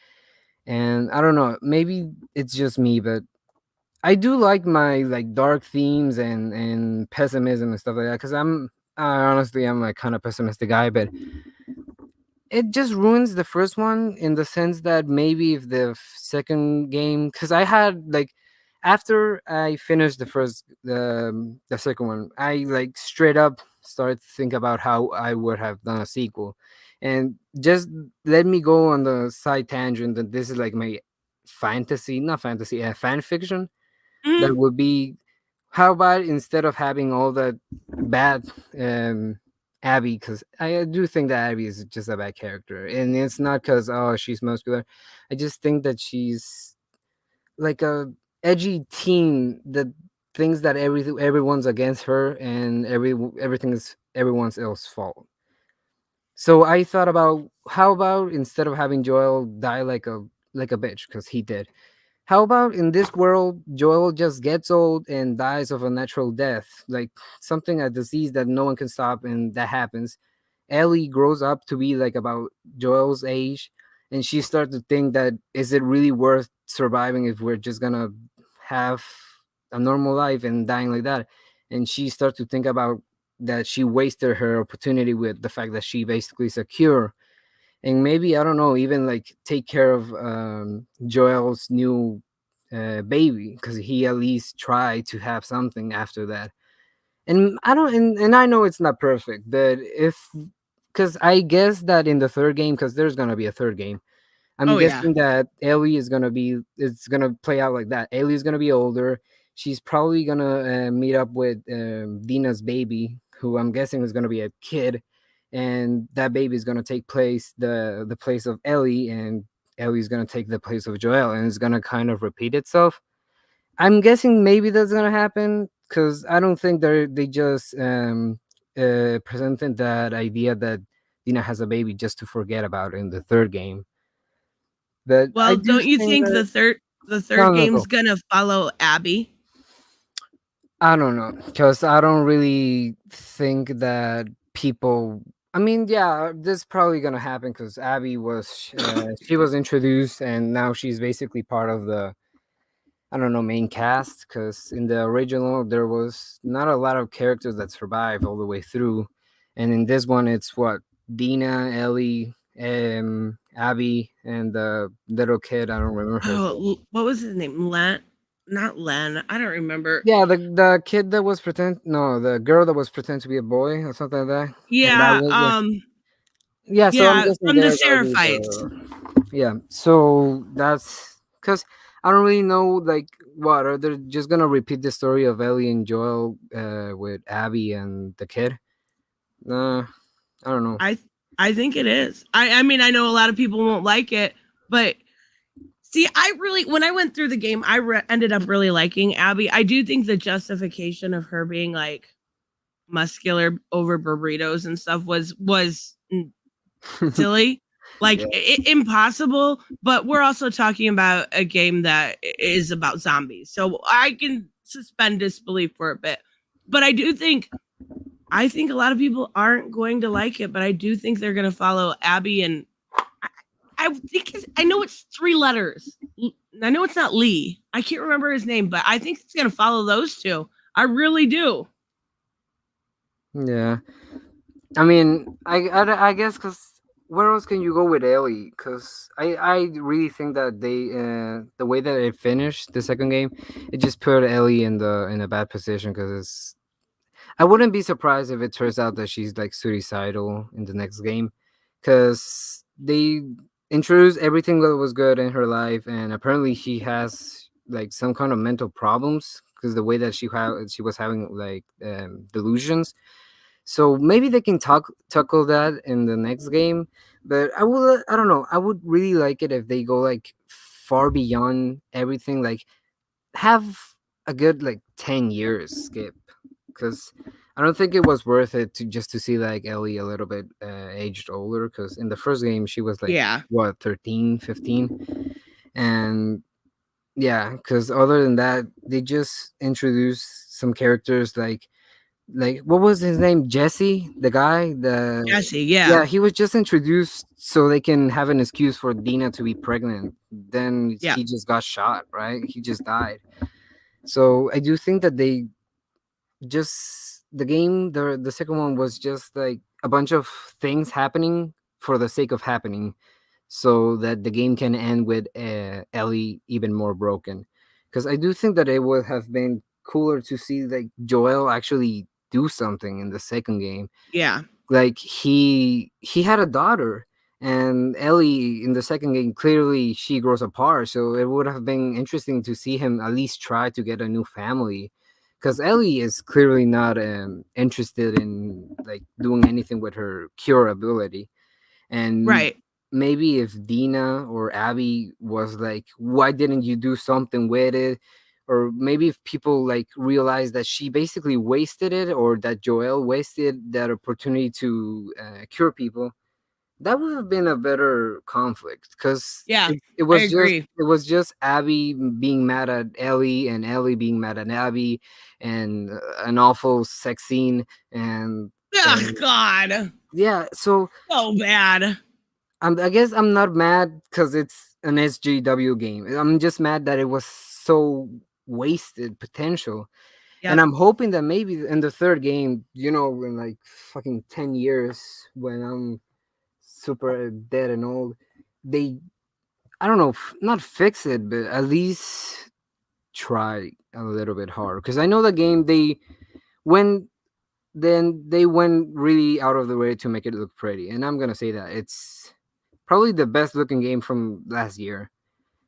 Speaker 6: And I don't know, maybe it's just me, but I do like my like dark themes and pessimism and stuff like that, because honestly I'm like kind of pessimistic guy. But it just ruins the first one in the sense that maybe if the second game, because I had like after I finished the second one, I like straight up started to think about how I would have done a sequel, and just let me go on the side tangent that this is like my fantasy, not fantasy, fan fiction that
Speaker 1: Mhm.
Speaker 6: would be, how about instead of having all that bad Abby, because I do think that Abby is just a bad character, and it's not because oh she's muscular. I just think that she's like a edgy teen that thinks that everyone's against her, and everything is everyone's else fault. So I thought about, how about instead of having Joel die like a bitch, because he did, how about in this world, Joel just gets old and dies of a natural death, like something, a disease that no one can stop, and that happens. Ellie grows up to be like about Joel's age, and she started to think that is it really worth surviving if we're just gonna have a normal life and dying like that. And she started to think about that she wasted her opportunity with the fact that she basically is a cure, and maybe I don't know, even like take care of Joel's new baby, because he at least tried to have something after that. And I don't, and I know it's not perfect, but if, because I guess that in the third game, because there's gonna be a third game, I'm
Speaker 1: Oh yeah.
Speaker 6: guessing that Ellie is gonna be, it's gonna play out like that. Ellie is gonna be older. She's probably gonna meet up with Dina's baby, who I'm guessing is gonna be a kid, and that baby is gonna take place the place of Ellie, and Ellie's gonna take the place of Joel, and it's gonna kind of repeat itself. I'm guessing maybe that's gonna happen because I don't think they just presented that idea that Dina has a baby just to forget about it in the third game. But I
Speaker 1: Well,
Speaker 6: do
Speaker 1: don't you
Speaker 6: think
Speaker 1: think
Speaker 6: that
Speaker 1: the
Speaker 6: no,
Speaker 1: third
Speaker 6: no,
Speaker 1: game's
Speaker 6: go.
Speaker 1: gonna follow Abby?
Speaker 6: I don't know because I don't really think that people. I mean, yeah, this is probably gonna happen because Abby was she was introduced and now she's basically part of the, I don't know, main cast, because in the original there was not a lot of characters that survived all the way through, and in this one it's what, Dina, Ellie, Abby, and the little kid. I don't remember his name.
Speaker 1: What was his name? Len? Not Len. I don't remember.
Speaker 6: Yeah, the kid that was pretend, no, the girl that was pretend to be a boy or something like that, and that
Speaker 1: Yeah.
Speaker 6: was yeah. So I'm
Speaker 1: Yeah.
Speaker 6: guessing
Speaker 1: From the
Speaker 6: they're gonna be
Speaker 1: Seraphites.
Speaker 6: the, yeah. So that's because I don't really know, like, what are they just gonna repeat the story of Ellie and Joel with Abby and the kid? I don't know.
Speaker 1: I I think it is. I mean I know a lot of people won't like it, but see, I really when I went through the game, ended up really liking Abby. I do think the justification of her being like muscular over burritos and stuff was silly, like
Speaker 6: Yeah.
Speaker 1: impossible. But we're also talking about a game that is about zombies, so I can suspend disbelief for a bit. But I think a lot of people aren't going to like it, but I do think they're going to follow Abby and I think I know it's 3 letters. I know it's not Lee. I can't remember his name, but I think it's going to follow those two. I really do.
Speaker 6: Yeah. I mean, I guess because where else can you go with Ellie? Because I really think that they the way that it finished the second game, it just put Ellie in a bad position because it's. I wouldn't be surprised if it turns out that she's like suicidal in the next game, because they introduced everything that was good in her life, and apparently she has like some kind of mental problems because the way that she was having like delusions. So maybe they can tackle that in the next game. But I don't know. I would really like it if they go like far beyond everything. Like have a good like 10 years skip, because I don't think it was worth it to just to see like Ellie a little bit aged older. Because in the first game she was like
Speaker 1: Yeah.
Speaker 6: what 13, 15, and yeah. Because other than that, they just introduced some characters like what was his name, Jesse, the guy, the
Speaker 1: Jesse, yeah.
Speaker 6: yeah, he was just introduced so they can have an excuse for Dina to be pregnant. Then
Speaker 1: Yeah.
Speaker 6: he just got shot, right? He just died. So I do think that they just the game, the second one was just like a bunch of things happening for the sake of happening, so that the game can end with Ellie even more broken. Because I do think that it would have been cooler to see like Joel actually do something in the second game.
Speaker 1: Yeah.
Speaker 6: Like he had a daughter, and Ellie in the second game clearly she grows apart. So it would have been interesting to see him at least try to get a new family, because Ellie is clearly not interested in like doing anything with her cure ability. And
Speaker 1: Right.
Speaker 6: maybe if Dina or Abby was like, why didn't you do something with it? Or maybe if people like realize that she basically wasted it, or that Joel wasted that opportunity to cure people, that would have been a better conflict. Because
Speaker 1: Yeah.
Speaker 6: it
Speaker 1: I
Speaker 6: was just
Speaker 1: agree.
Speaker 6: it was just Abby being mad at Ellie, and Ellie being mad at Abby, and an awful sex scene, and
Speaker 1: Oh God.
Speaker 6: yeah. So
Speaker 1: So bad.
Speaker 6: I guess I'm not mad because it's an SJW game. I'm just mad that it was so wasted potential. And
Speaker 1: Yep.
Speaker 6: I'm hoping that maybe in the third game, in like fucking 10 years, when I'm super dead and old, they, I don't know, not fix it, but at least try a little bit harder. Because I know the game, when they went really out of the way to make it look pretty. And I'm going to say that it's probably the best looking game from last year.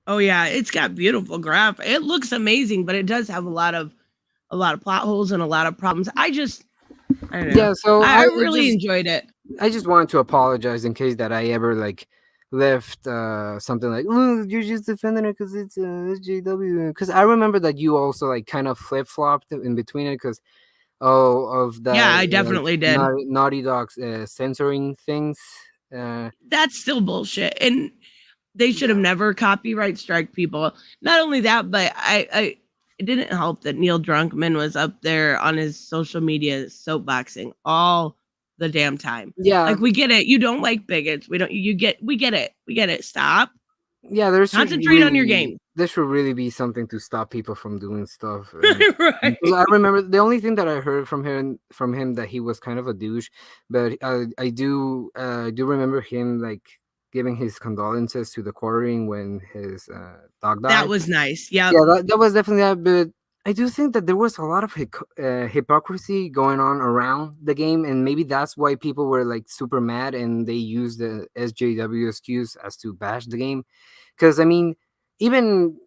Speaker 1: Oh yeah, it's got beautiful graph. It looks amazing, but it does have a lot of plot holes and a lot of problems. I don't know.
Speaker 6: Yeah, so
Speaker 1: I really enjoyed it.
Speaker 6: I just wanted to apologize in case that I ever like left something like, oh, you're just defending it because it's SJW. Because I remember that you also like kind of flip flopped in between it because of that
Speaker 1: Yeah, I
Speaker 6: like
Speaker 1: definitely did.
Speaker 6: Naughty Dog's censoring things.
Speaker 1: That's still bullshit, and they should have
Speaker 6: Yeah,
Speaker 1: never copyright strike people. Not only that, but I it didn't help that Neil Drunkman was up there on his social media soapboxing all the damn time.
Speaker 6: yeah,
Speaker 1: Like, we get it. You don't like bigots. We get it. We get it. Stop.
Speaker 6: yeah.
Speaker 1: Concentrate on your game.
Speaker 6: There should really be something to stop people from doing stuff. And because
Speaker 1: Right.
Speaker 6: I remember the only thing that I heard from him that he was kind of a douche, but I do remember him like giving his condolences to the quartering when his dog
Speaker 1: That
Speaker 6: died.
Speaker 1: was nice. Yep.
Speaker 6: Yeah, that was definitely that. But I do think that there was a lot of hypocrisy going on around the game, and maybe that's why people were like super mad and they used the SJW excuse as to bash the game. Because I mean, even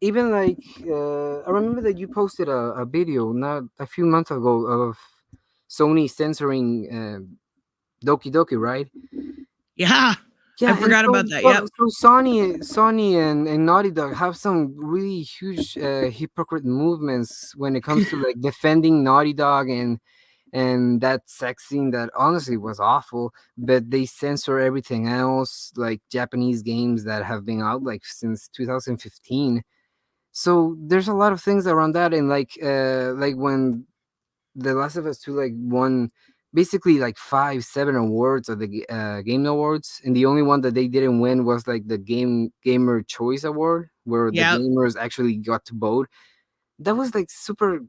Speaker 6: even like I remember that you posted a video not a few months ago of Sony censoring Doki Doki, right?
Speaker 1: Yeah. I
Speaker 6: Yeah, and
Speaker 1: forgot
Speaker 6: so
Speaker 1: about that.
Speaker 6: so,
Speaker 1: Yep.
Speaker 6: so Sony and Naughty Dog have some really huge hypocrite movements when it comes to like defending Naughty Dog and that sex scene that honestly was awful, but they censor everything else, like Japanese games that have been out like since 2015. So there's a lot of things around that, and like when the Last of Us 2 like won basically like 5 7 awards at the game awards, and the only one that they didn't win was like the gamer choice award where the
Speaker 1: Yep.
Speaker 6: gamers actually got to vote. That was like super,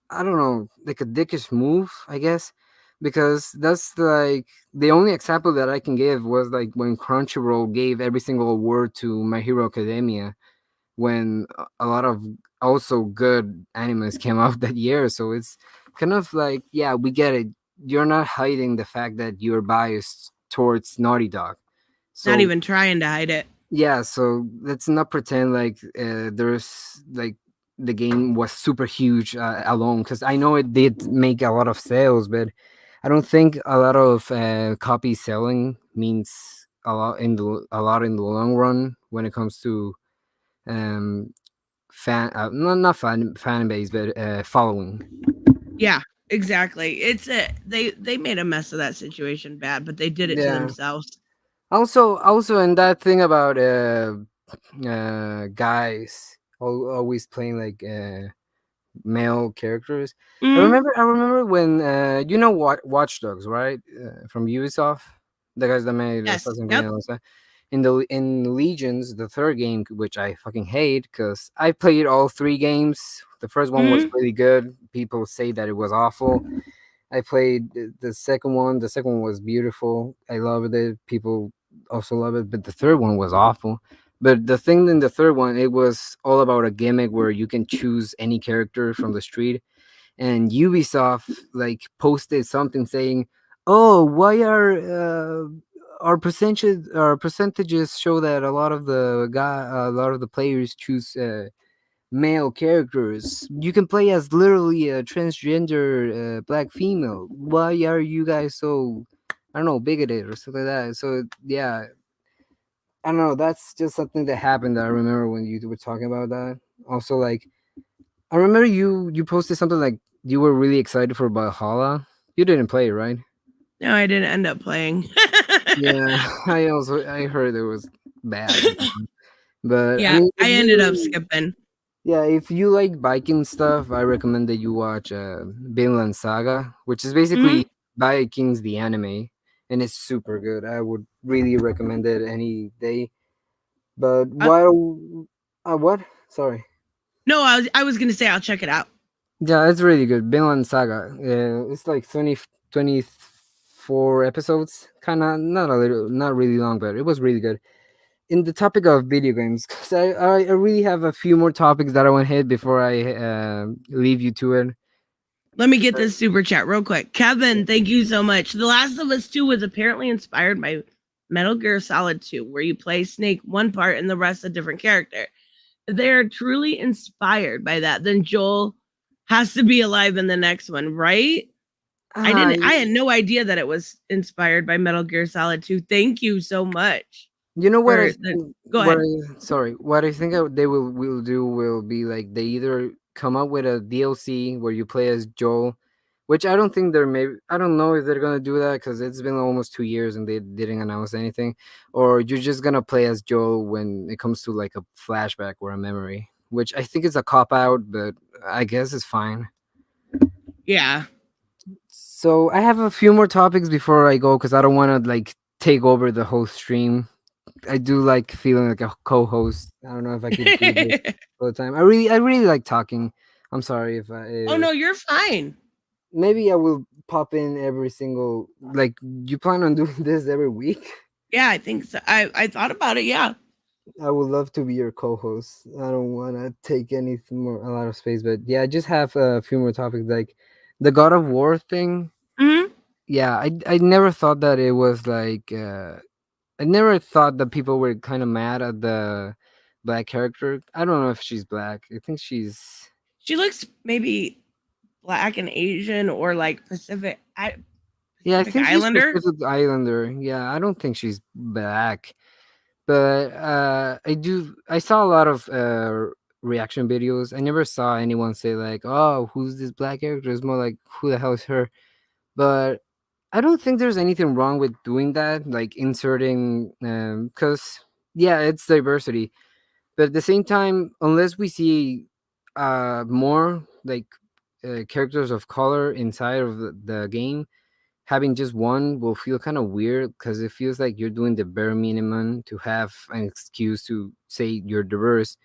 Speaker 6: I don't know, like a dickish move, I guess, because that's like the only example that I can give was like when Crunchyroll gave every single award to My Hero Academia when a lot of also good animes came out that year. So it's kind of like, yeah, we get it. You're not hiding the fact that you're biased towards Naughty Dog.
Speaker 1: Not
Speaker 6: So
Speaker 1: even trying to hide it.
Speaker 6: yeah, so let's not pretend like there's like the game was super huge alone, because I know it did make a lot of sales, but I don't think a lot of copy selling means a lot in the long run when it comes to um not fan base, but following.
Speaker 1: Yeah, exactly. They made a mess of that situation bad, but they did it to
Speaker 6: Yeah.
Speaker 1: themselves.
Speaker 6: Also, and that thing about guys always playing like male characters.
Speaker 1: Mhm.
Speaker 6: I remember when Watch Dogs, right? From Ubisoft, the guys that made
Speaker 1: Yes.
Speaker 6: Assassin's Creed
Speaker 1: Yep.
Speaker 6: and all that. In Legions, the third game, which I fucking hate because I played all three games. The first one was
Speaker 1: Mhm.
Speaker 6: really good. People say that it was awful. I played the second one. The second one was beautiful. I loved it. People also love it, but the third one was awful. But the thing in the third one, it was all about a gimmick where you can choose any character from the street, and Ubisoft like posted something saying, "Oh, why are our percentages show that a lot of the players choose male characters? You can play as literally a transgender black female. Why are you guys so, I don't know, bigoted or something like that?" So yeah, I don't know. That's just something that happened that I remember when you were talking about that. Also, like I remember you posted something like you were really excited for Valhalla. You didn't play it, right?
Speaker 1: No, I didn't end up playing.
Speaker 6: Yeah, I heard it was bad, but I
Speaker 1: Yeah,
Speaker 6: mean,
Speaker 1: I ended up skipping.
Speaker 6: if you like Viking stuff, I recommend that you watch Vinland Saga, which is
Speaker 1: Mhm.
Speaker 6: basically Vikings the anime, and it's super good. I would really recommend it any day. But
Speaker 1: Uh,
Speaker 6: while what? Sorry.
Speaker 1: no, I was gonna say I'll check it out.
Speaker 6: Yeah, it's really good. Vinland Saga. It's like 24 episodes. Kind of not a little, not really long, but it was really good. In the topic of video games, because I really have a few more topics that I want to hit before I leave you to it.
Speaker 1: Let me get this super chat real quick. Kevin, thank you so much. The Last of Us 2 was apparently inspired by Metal Gear Solid 2, where you play Snake one part and the rest a different character. If they are truly inspired by that, then Joel has to be alive in the next one, right? I had no idea that it was inspired by Metal Gear Solid 2. Thank you so much.
Speaker 6: You know what
Speaker 1: For go
Speaker 6: what
Speaker 1: ahead.
Speaker 6: sorry, what I think they will do will be like they either come up with a DLC where you play as Joel, which I don't think they're maybe I don't know if they're gonna do that because it's been almost 2 years and they didn't announce anything, or you're just gonna play as Joel when it comes to like a flashback or a memory, which I think is a cop out, but I guess it's fine.
Speaker 1: Yeah.
Speaker 6: So I have a few more topics before I go because I don't want to like take over the whole stream. I do like feeling like a co-host. I don't know if I could do this all the time. I really like talking. I'm sorry if I.
Speaker 1: Oh no, you're fine.
Speaker 6: Maybe I will pop in every single. Like, you plan on doing this every week?
Speaker 1: Yeah, I think so. I thought about it. Yeah.
Speaker 6: I would love to be your co-host. I don't want to take anything more a lot of space, but yeah, I just have a few more topics like the God of War thing.
Speaker 1: Mm-hmm.
Speaker 6: Yeah, I never thought that it was like. I never thought that people were kind of mad at the black character. I don't know if she's black. I think she's.
Speaker 1: She looks maybe black and Asian or like Pacific.
Speaker 6: Yeah, I
Speaker 1: Pacific
Speaker 6: think she's
Speaker 1: Islander.
Speaker 6: Pacific Islander. Yeah, I don't think she's black, but I do. I saw a lot of reaction videos. I never saw anyone say like, "Oh, who's this black character?" It's more like, "Who the hell is her?" But I don't think there's anything wrong with doing that, like inserting, because yeah, it's diversity. But at the same time, unless we see more like characters of color inside of the game, having just one will feel kind of weird because it feels like you're doing the bare minimum to have an excuse to say you're diverse.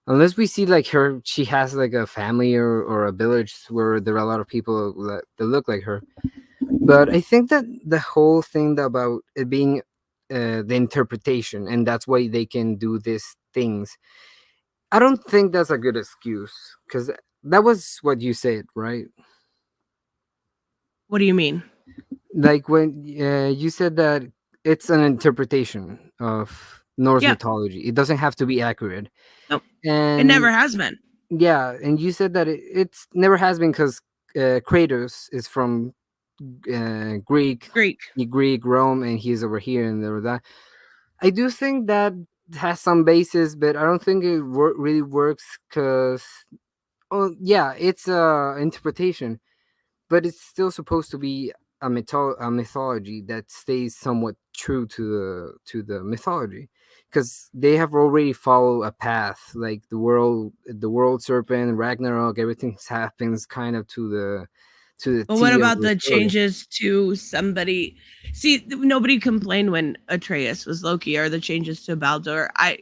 Speaker 6: Unless we see like her, she has like a family or a village where there are a lot of people that look like her. But I think that the whole thing about it being the interpretation, and that's why they can do these things. I don't think that's a good excuse because that was what you said, right?
Speaker 1: What do you mean?
Speaker 6: Like when you said that it's an interpretation of Norse
Speaker 1: Yeah.
Speaker 6: mythology. It doesn't have to be accurate.
Speaker 1: Nope. It
Speaker 6: And
Speaker 1: never has been.
Speaker 6: yeah, and you said that it's never has been because Kratos is from Greek,
Speaker 1: Greek.
Speaker 6: Greek Rome, and he's over here and there that. I do think that has some basis, but I don't think it really works because, oh yeah, it's a interpretation, but it's still supposed to be a mythology that stays somewhat true to the mythology because they have already followed a path like the world serpent Ragnarok, everything happens kind of to the
Speaker 1: But what
Speaker 6: T of
Speaker 1: about
Speaker 6: the
Speaker 1: the
Speaker 6: story.
Speaker 1: changes to somebody? See, nobody complained when Atreus was Loki or the changes to Baldur. I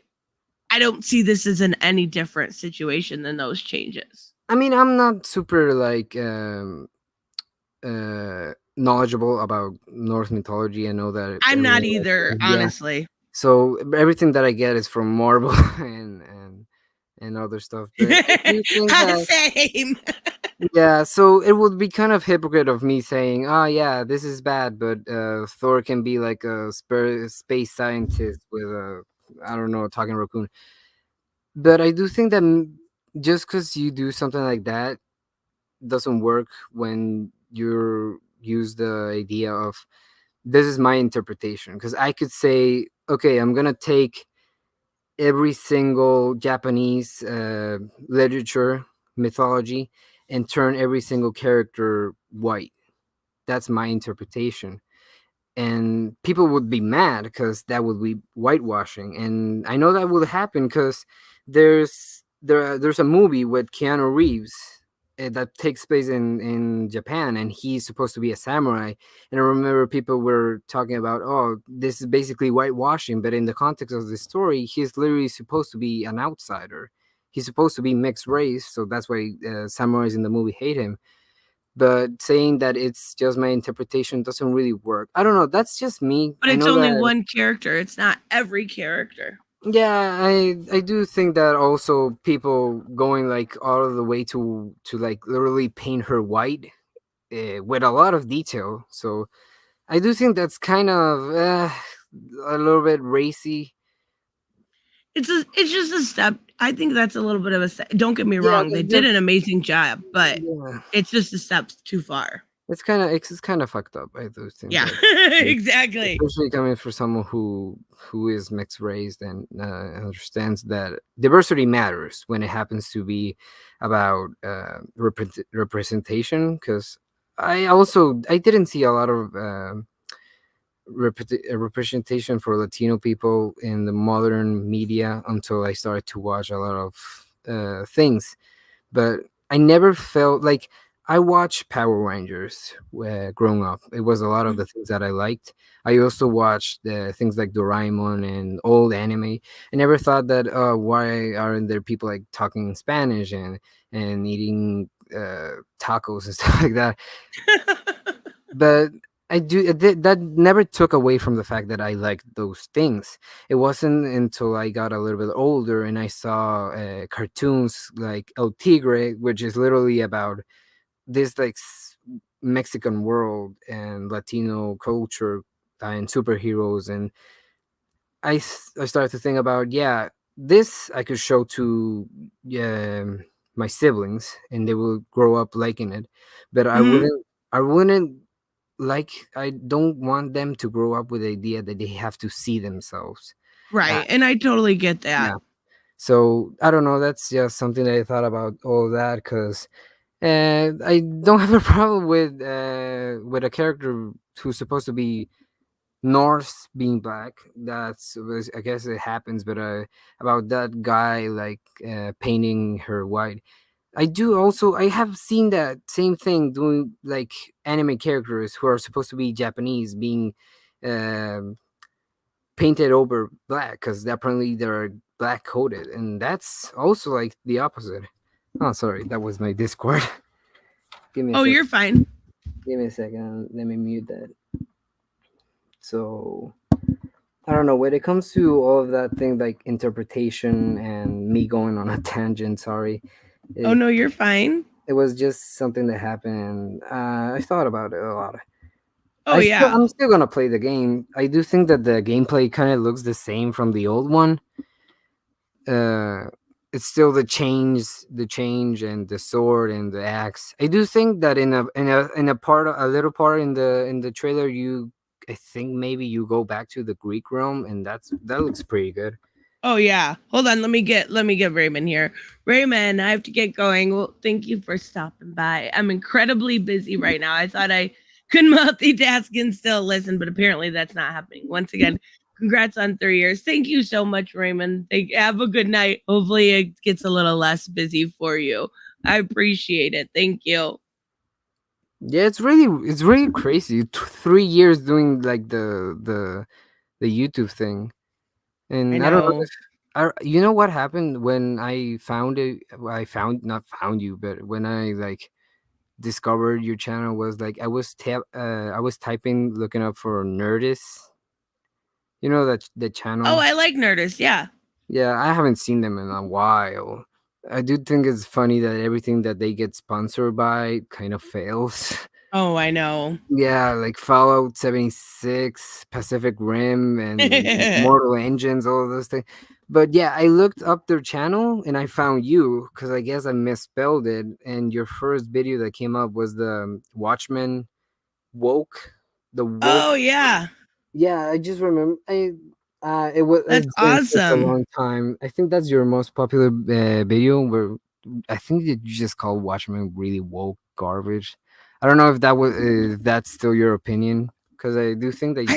Speaker 1: don't see this as an any different situation than those changes.
Speaker 6: I mean, I'm not super like knowledgeable about Norse mythology. I know that
Speaker 1: I'm not
Speaker 6: everyone
Speaker 1: either,
Speaker 6: yeah,
Speaker 1: honestly.
Speaker 6: so everything that I get is from Marvel and other stuff. But I do think that
Speaker 1: Same.
Speaker 6: yeah, so it would be kind of hypocrite of me saying, "Oh yeah, this is bad," but Thor can be like a space scientist with a I don't know talking raccoon. But I do think that just because you do something like that doesn't work when you use the idea of this is my interpretation because I could say, okay, I'm gonna take every single Japanese literature mythology and turn every single character white. That's my interpretation, and people would be mad because that would be whitewashing, and I know that will happen because there's a movie with Keanu Reeves, that takes place in Japan, and he's supposed to be a samurai. And I remember people were talking about, oh, this is basically whitewashing, but in the context of the story, he's literally supposed to be an outsider. He's supposed to be mixed race, so that's why samurais in the movie hate him. But saying that it's just my interpretation doesn't really work. I don't know. That's just me.
Speaker 1: But
Speaker 6: I
Speaker 1: it's
Speaker 6: know
Speaker 1: only
Speaker 6: that.
Speaker 1: one character. It's not every character.
Speaker 6: Yeah, I do think that also people going like all of the way to like literally paint her white with a lot of detail. So I do think that's kind of a little bit racy.
Speaker 1: It's just a step. I think that's a little bit of a step. Don't get me
Speaker 6: Yeah,
Speaker 1: wrong. They
Speaker 6: that's
Speaker 1: did
Speaker 6: just
Speaker 1: an amazing job, but
Speaker 6: yeah.
Speaker 1: it's just a step too far.
Speaker 6: It's kind of fucked up. I do think
Speaker 1: Yeah,
Speaker 6: that,
Speaker 1: exactly.
Speaker 6: especially coming from someone who is mixed race and understands that diversity matters when it happens to be about representation. Because I didn't see a lot of representation for Latino people in the modern media until I started to watch a lot of things. But I never felt like I watched Power Rangers growing up. It was a lot of the things that I liked. I also watched things like Doraemon and old anime. I never thought that why aren't there people like talking in Spanish and eating tacos and stuff like that. But that never took away from the fact that I liked those things. It wasn't until I got a little bit older and I saw cartoons like El Tigre, which is literally about this like Mexican world and Latino culture and superheroes, and I started to think about, yeah, this I could show to my siblings and they will grow up liking it, but
Speaker 1: Mhm.
Speaker 6: I wouldn't like I don't want them to grow up with the idea that they have to see themselves. Uh,
Speaker 1: Right, and I totally get that.
Speaker 6: yeah. So I don't know. That's just something that I thought about all that because I don't have a problem with a character who's supposed to be Norse being black. I guess it happens, but about that guy like painting her white. I have seen that same thing doing like anime characters who are supposed to be Japanese being um painted over black because apparently they're black coated, and that's also like the opposite. Oh, sorry, that was my Discord. Give me a
Speaker 1: Oh,
Speaker 6: second.
Speaker 1: you're fine.
Speaker 6: Give me a second. Let me mute that. So I don't know when it comes to all of that thing like interpretation and me going on a tangent. Sorry,
Speaker 1: Oh
Speaker 6: it,
Speaker 1: no, you're fine.
Speaker 6: it was just something that happened. I thought about it a lot.
Speaker 1: Oh yeah.
Speaker 6: I'm still gonna play the game. I do think that the gameplay kind of looks the same from the old one. Uh, it's still the change, and the sword and the axe. I do think that in a part, a little part in the trailer, I think maybe you go back to the Greek realm, and that looks pretty good.
Speaker 1: Oh yeah. Hold on. Let me get Raymond here. Raymond, I have to get going. Well, thank you for stopping by. I'm incredibly busy right now. I thought I could multitask and still listen, but apparently that's not happening. Once again, congrats on 3 years. Thank you so much, Raymond. Have a good night. Hopefully it gets a little less busy for you. I appreciate it. Thank you.
Speaker 6: Yeah, it's really crazy. 3 years doing like the YouTube thing,
Speaker 1: I
Speaker 6: and I don't know
Speaker 1: know.
Speaker 6: if you know what happened when I found it. I found not found you, but when I like discovered your channel was like I was typing looking up for Nerdist. You know that the
Speaker 1: Oh,
Speaker 6: channel.
Speaker 1: I like Nerdist. Yeah.
Speaker 6: Yeah, I haven't seen them in a while. I do think it's funny that everything that they get sponsored by kind of fails.
Speaker 1: Oh, I know.
Speaker 6: Yeah, like Fallout 76, Pacific Rim, and Mortal Engines, all of those things. But yeah, I looked up their channel and I found you because I guess I misspelled it. And your first video that came up was the Watchmen woke, the woke.
Speaker 1: Oh yeah.
Speaker 6: Yeah, I just remember. It was.
Speaker 1: That's
Speaker 6: It's been such a
Speaker 1: awesome.
Speaker 6: long time. I think that's your most popular video. Where I think that you just called Watchmen really woke garbage. I don't know if that was if that's still your opinion because I do think that
Speaker 1: I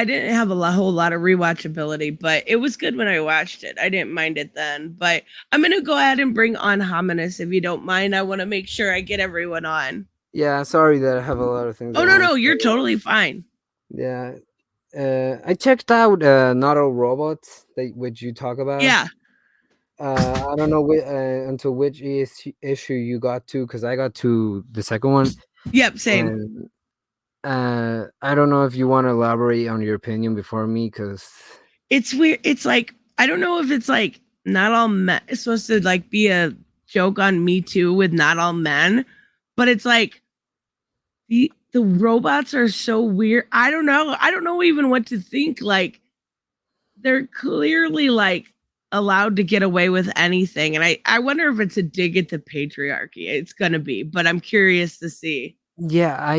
Speaker 1: didn't have whole lot of rewatchability, but it was good when I watched it. I didn't mind it then, but I'm gonna go ahead and bring on Hominus if you don't mind. I want to make sure I get everyone on.
Speaker 6: Yeah, sorry that I have a lot of things.
Speaker 1: Oh
Speaker 6: I
Speaker 1: no,
Speaker 6: want
Speaker 1: no,
Speaker 6: to
Speaker 1: you're
Speaker 6: say.
Speaker 1: totally fine.
Speaker 6: Yeah, I checked out Not All Robots, that which you talk about.
Speaker 1: Yeah.
Speaker 6: I don't know until which issue you got to, because I got to the second one.
Speaker 1: Yep. Same.
Speaker 6: And I don't know if you want to elaborate on your opinion before me, because
Speaker 1: It's weird. It's like I don't know if it's like not all men. It's supposed to like be a joke on Me Too with not all men, but it's like the robots are so weird. I don't know. I don't know even what to think. Like they're clearly like allowed to get away with anything, and I wonder if it's a dig at the patriarchy. It's gonna be, but I'm curious to see.
Speaker 6: yeah,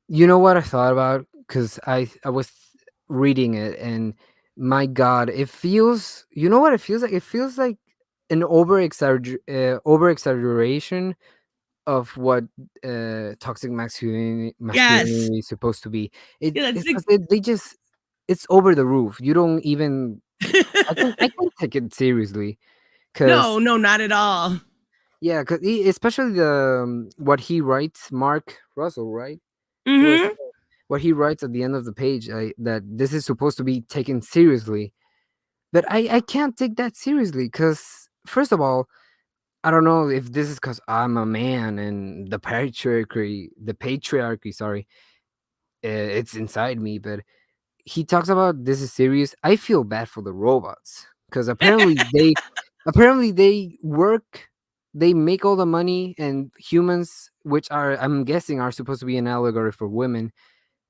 Speaker 6: you know what I thought about, because I was reading it, and my God, it feels. You know what it feels like? It feels like an over exaggeration of what toxic
Speaker 1: Yes.
Speaker 6: masculinity is supposed to be.
Speaker 1: Yeah, that's
Speaker 6: It's 'cause they just it's over the roof. You don't even. I can't take it seriously, because
Speaker 1: no, not at all.
Speaker 6: yeah, because especially the what he writes, Mark Russell, right? He was
Speaker 1: Mm-hmm.
Speaker 6: what he writes at the end of the page, that this is supposed to be taken seriously, but I can't take that seriously, because first of all, I don't know if this is because I'm a man and the patriarchy, sorry, it's inside me, but he talks about this is serious. I feel bad for the robots, because apparently they work, they make all the money, and humans, which are, I'm guessing, are supposed to be an allegory for women,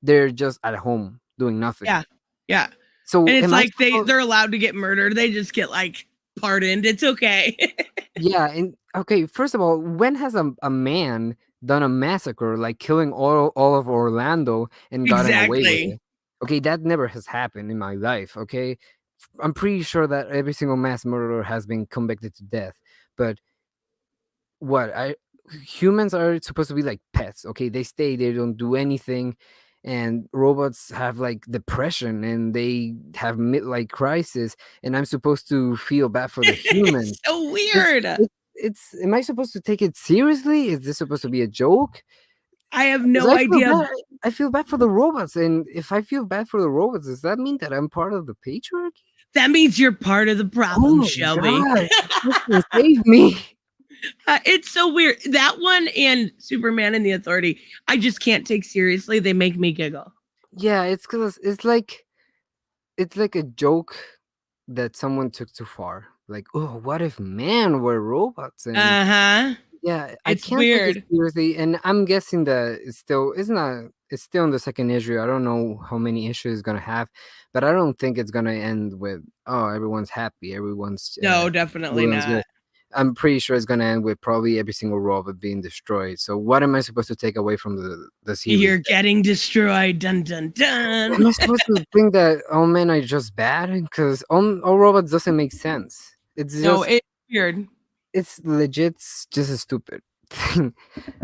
Speaker 6: they're just at home doing nothing.
Speaker 1: Yeah. Yeah.
Speaker 6: So
Speaker 1: And it's
Speaker 6: am I
Speaker 1: like
Speaker 6: supposed?
Speaker 1: they're allowed to get murdered. They just get like pardoned. It's okay.
Speaker 6: Yeah, and okay, first of all, when has a man done a massacre, like killing all of Orlando and gotten away with
Speaker 1: exactly.
Speaker 6: it? Okay, that never has happened in my life. Okay, I'm pretty sure that every single mass murderer has been convicted to death. But what I humans are supposed to be like pets. Okay, they stay, they don't do anything, and robots have like depression and they have midlife crisis, and I'm supposed to feel bad for the
Speaker 1: it's
Speaker 6: humans.
Speaker 1: so
Speaker 6: It's
Speaker 1: weird.
Speaker 6: it's am I supposed to take it seriously? Is this supposed to be a joke?
Speaker 1: I have
Speaker 6: 'Cause
Speaker 1: no
Speaker 6: I feel
Speaker 1: idea.
Speaker 6: bad. I feel bad for the robots, and if I feel bad for the robots, does that mean that I'm part of the patriarchy?
Speaker 1: That means you're part of the
Speaker 6: Oh
Speaker 1: problem,
Speaker 6: my
Speaker 1: Shelby.
Speaker 6: God! Fucking save me!
Speaker 1: It's so weird. That one and Superman and the Authority, I just can't take seriously. They make me giggle.
Speaker 6: Yeah, it's because it's like a joke that someone took too far. Like, oh, what if man were robots? And
Speaker 1: Uh-huh.
Speaker 6: yeah, I
Speaker 1: It's
Speaker 6: can't take it
Speaker 1: weird.
Speaker 6: seriously, and I'm guessing that it's still in the second issue. I don't know how many issues it's gonna have, but I don't think it's gonna end with, oh, everyone's happy,
Speaker 1: No, definitely
Speaker 6: everyone's
Speaker 1: not.
Speaker 6: good. I'm pretty sure it's gonna end with probably every single robot being destroyed. So what am I supposed to take away from the series?
Speaker 1: You're getting destroyed. Dun dun dun.
Speaker 6: Am I supposed to think that all men are just bad? Because all robots doesn't make sense. It's
Speaker 1: No,
Speaker 6: just
Speaker 1: it's weird.
Speaker 6: it's legit just a stupid thing.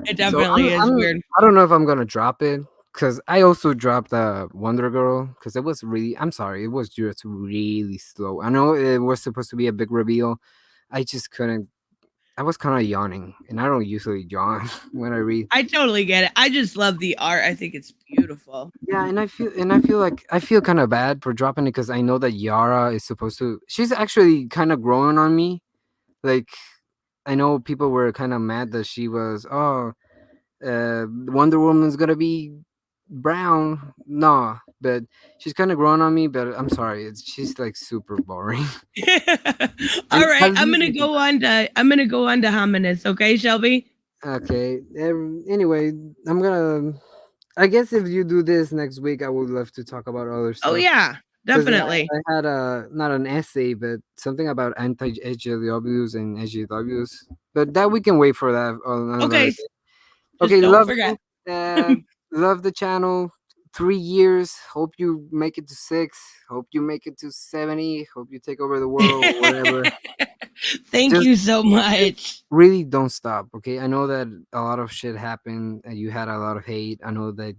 Speaker 1: It
Speaker 6: So
Speaker 1: definitely is weird.
Speaker 6: I don't know if I'm gonna drop it, because I also dropped Wonder Girl, because it was really, I'm sorry, it was just really slow. I know it was supposed to be a big reveal. I just couldn't. I was kind of yawning, and I don't usually yawn when I read.
Speaker 1: I totally get it. I just love the art. I think it's beautiful.
Speaker 6: Yeah, and I feel kind of bad for dropping it, because I know that Yara is supposed to. She's actually kind of growing on me. Like, I know people were kind of mad that she was, oh, Wonder Woman's gonna be brown. Nah, but she's kind of growing on me. But I'm sorry, she's like super boring.
Speaker 1: All
Speaker 6: And
Speaker 1: right, I'm gonna go on to Hominus, okay, Shelby?
Speaker 6: okay. Anyway, I'm gonna. I guess if you do this next week, I would love to talk about other
Speaker 1: Oh
Speaker 6: stuff.
Speaker 1: yeah,
Speaker 6: Because
Speaker 1: definitely.
Speaker 6: I had a not an essay, but something about anti-SJWs and SJWs. But that we can wait for that on another
Speaker 1: Okay,
Speaker 6: day.
Speaker 1: just
Speaker 6: Okay,
Speaker 1: don't
Speaker 6: love
Speaker 1: forget.
Speaker 6: you. Love the channel. 3 years. Hope you make it to 6. Hope you make it to 70. Hope you take over the world or whatever.
Speaker 1: Thank
Speaker 6: Just
Speaker 1: you so much.
Speaker 6: really don't stop. Okay, I know that a lot of shit happened. And you had a lot of hate. I know that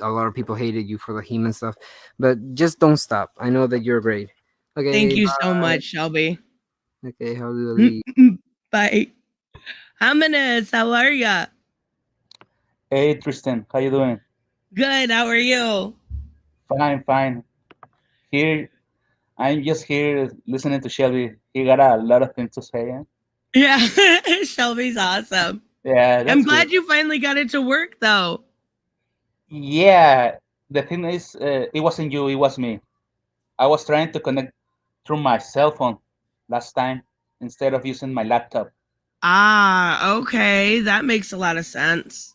Speaker 6: a lot of people hated you for the human stuff, but just don't stop. I know that you're great.
Speaker 1: Thank
Speaker 6: Okay,
Speaker 1: you so much, Shelby.
Speaker 6: okay, how do I leave?
Speaker 1: Bye. Jimenez, how are ya?
Speaker 7: Hey Tristan, how you doing?
Speaker 1: Good. How are you?
Speaker 7: Fine, fine. Here, I'm just here listening to Shelby. He got a lot of things to say. Eh?
Speaker 1: Yeah, Shelby's awesome.
Speaker 7: Yeah,
Speaker 1: I'm
Speaker 7: that's good.
Speaker 1: glad you finally got it to work, though.
Speaker 7: Yeah, the thing is, it wasn't you, it was me. I was trying to connect through my cell phone last time instead of using my laptop.
Speaker 1: Ah, okay. That makes a lot of sense.